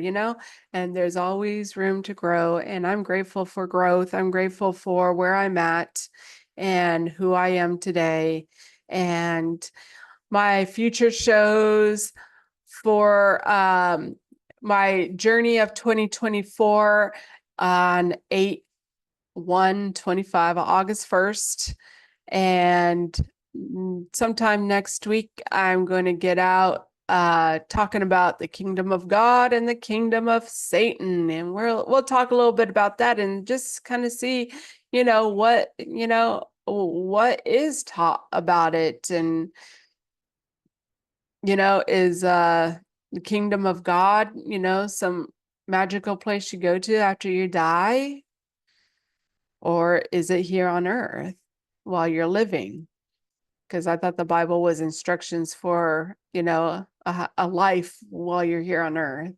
and there's always room to grow. And I'm grateful for growth. I'm grateful for where I'm at and who I am today. And my future shows for my journey of 2024 on 8/1/25, August 1st. And sometime next week, I'm going to get out talking about the kingdom of God and the kingdom of Satan. And we'll talk a little bit about that and just kind of see, what is taught about it. And, is the kingdom of God, some magical place you go to after you die? Or is it here on earth while you're living? Because I thought the Bible was instructions for, a life while you're here on earth.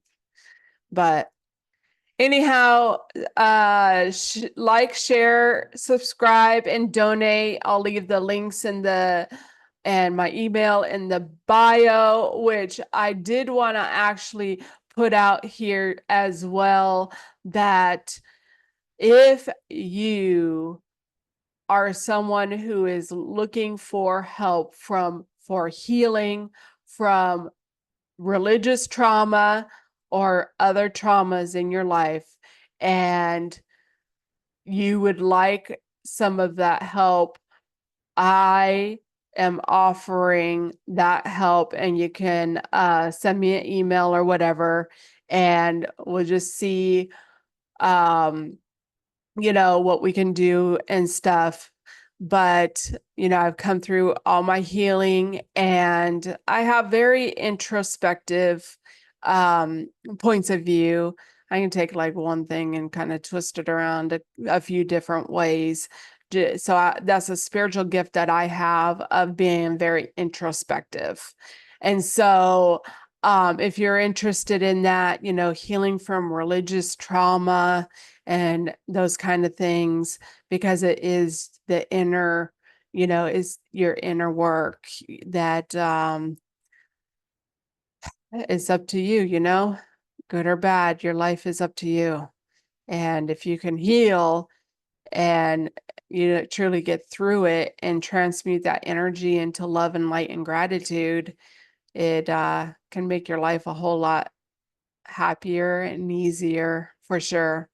But anyhow, like, share, subscribe, and donate. I'll leave the links and my email in the bio, which I did want to actually put out here as well, that if you are someone who is looking for help for healing from religious trauma or other traumas in your life, and you would like some of that help, I am offering that help, and you can send me an email or whatever, and we'll just see what we can do and stuff. But, I've come through all my healing, and I have very introspective points of view. I can take like one thing and kind of twist it around a few different ways. So that's a spiritual gift that I have, of being very introspective. And so if you're interested in that, healing from religious trauma and those kind of things, because it is the inner, is your inner work that is up to you, good or bad, your life is up to you. And if you can heal and truly get through it and transmute that energy into love and light and gratitude, it can make your life a whole lot happier and easier, for sure.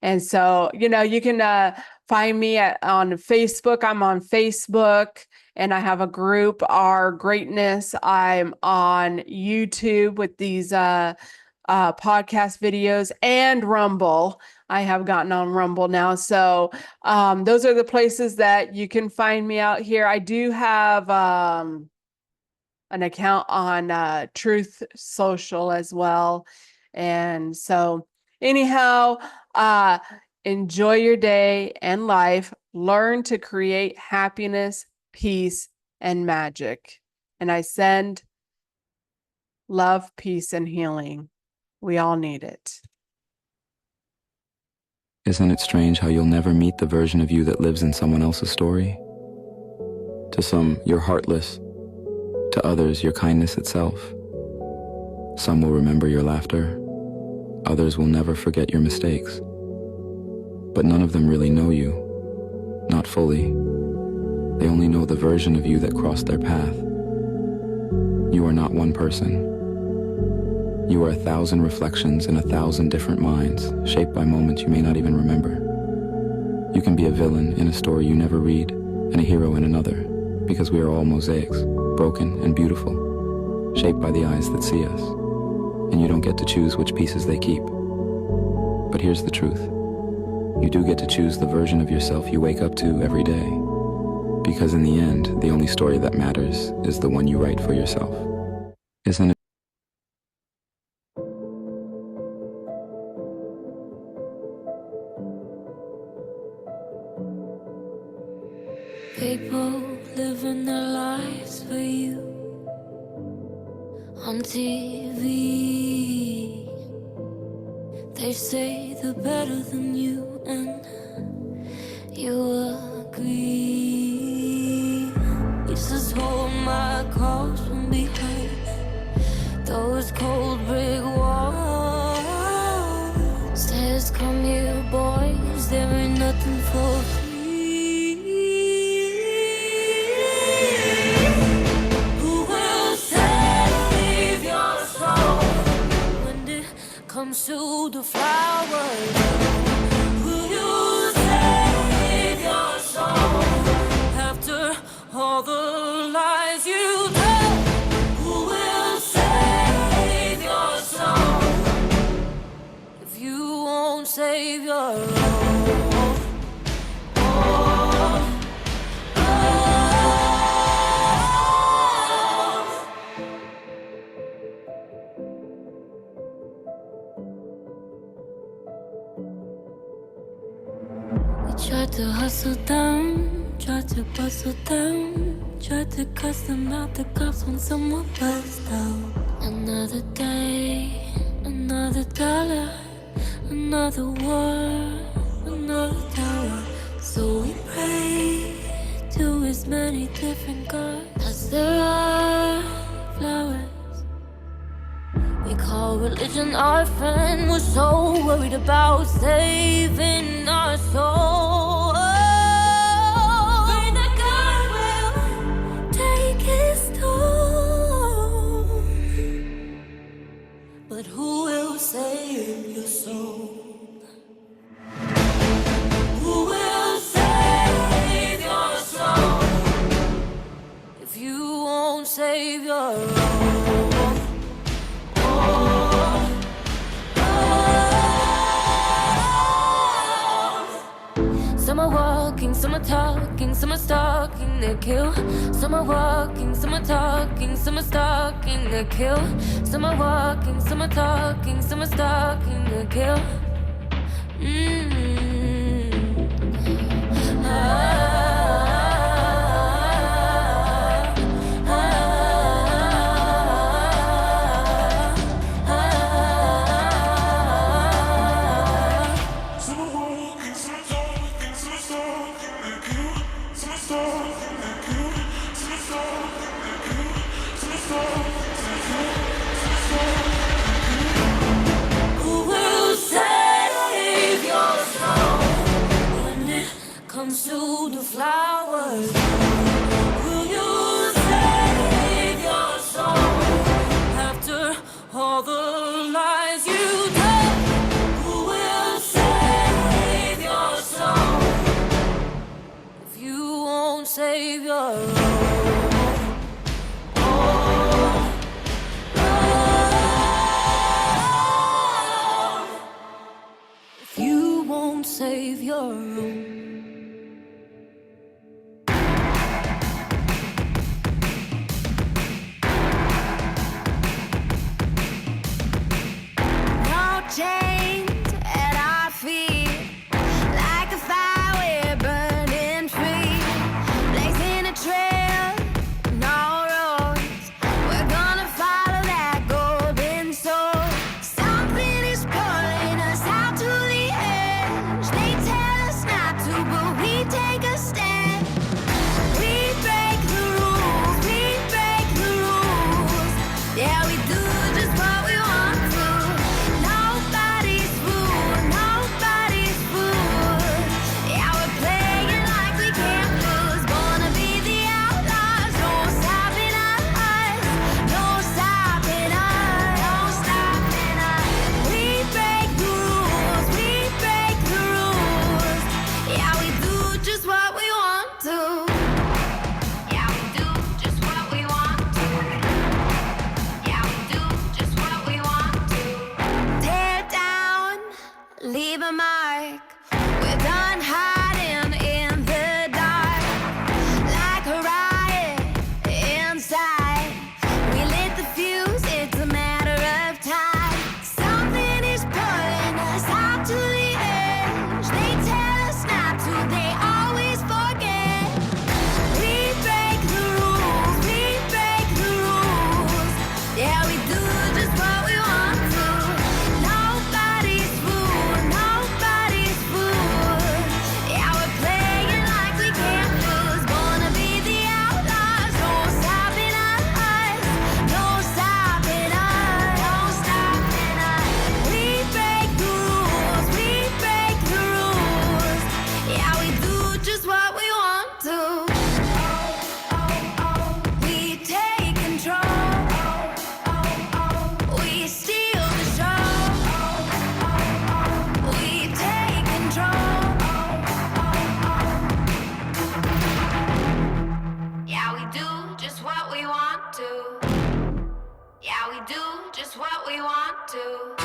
And so, you can find me on Facebook. I'm on Facebook, and I have a group, Our Greatness. I'm on YouTube with these podcast videos, and Rumble. I have gotten on Rumble now. So those are the places that you can find me out here. I do have an account on Truth Social as well. And so anyhow, enjoy your day and life. Learn to create happiness, peace, and magic. And I send love, peace, and healing. We all need it.
Isn't it strange how you'll never meet the version of you that lives in someone else's story? To some, you're heartless. To others, your kindness itself. Some will remember your laughter. Others will never forget your mistakes. But none of them really know you. Not fully. They only know the version of you that crossed their path. You are not one person. You are 1,000 reflections in 1,000 different minds, shaped by moments you may not even remember. You can be a villain in a story you never read, and a hero in another, because we are all mosaics, broken and beautiful, shaped by the eyes that see us. And you don't get to choose which pieces they keep. But here's the truth. You do get to choose the version of yourself you wake up to every day. Because in the end, the only story that matters is the one you write for yourself. Isn't it?
People living their lives for you on TV. They say they're better than you, and you agree. He says, hold my calls from behind those cold brick walls. Says, come here, boys, there ain't nothing for free. Comes to the flowers, will you save your soul? After all the lies you tell, who will save your soul? If you won't save your own. Tried to hustle them, tried to bustle them, tried to cuss them out the cops when someone buzzed out. Another day, another dollar, another war, another tower. So we pray to as many different gods as there are flowers. We call religion our friend. We're so worried about saving our soul. Pray that God will take his toll. But who will save your soul? Who will save your soul? If you won't save your own. Some are walking, some are talking, some are stalking, they kill. Some are walking, some are talking, some are stalking, they kill. Some are walking, some are talking, some are stalking, they kill. Comes to the flowers, will you save your soul? After all the lies you tell, who will save your soul? If you won't save your own. If you won't save your own. to.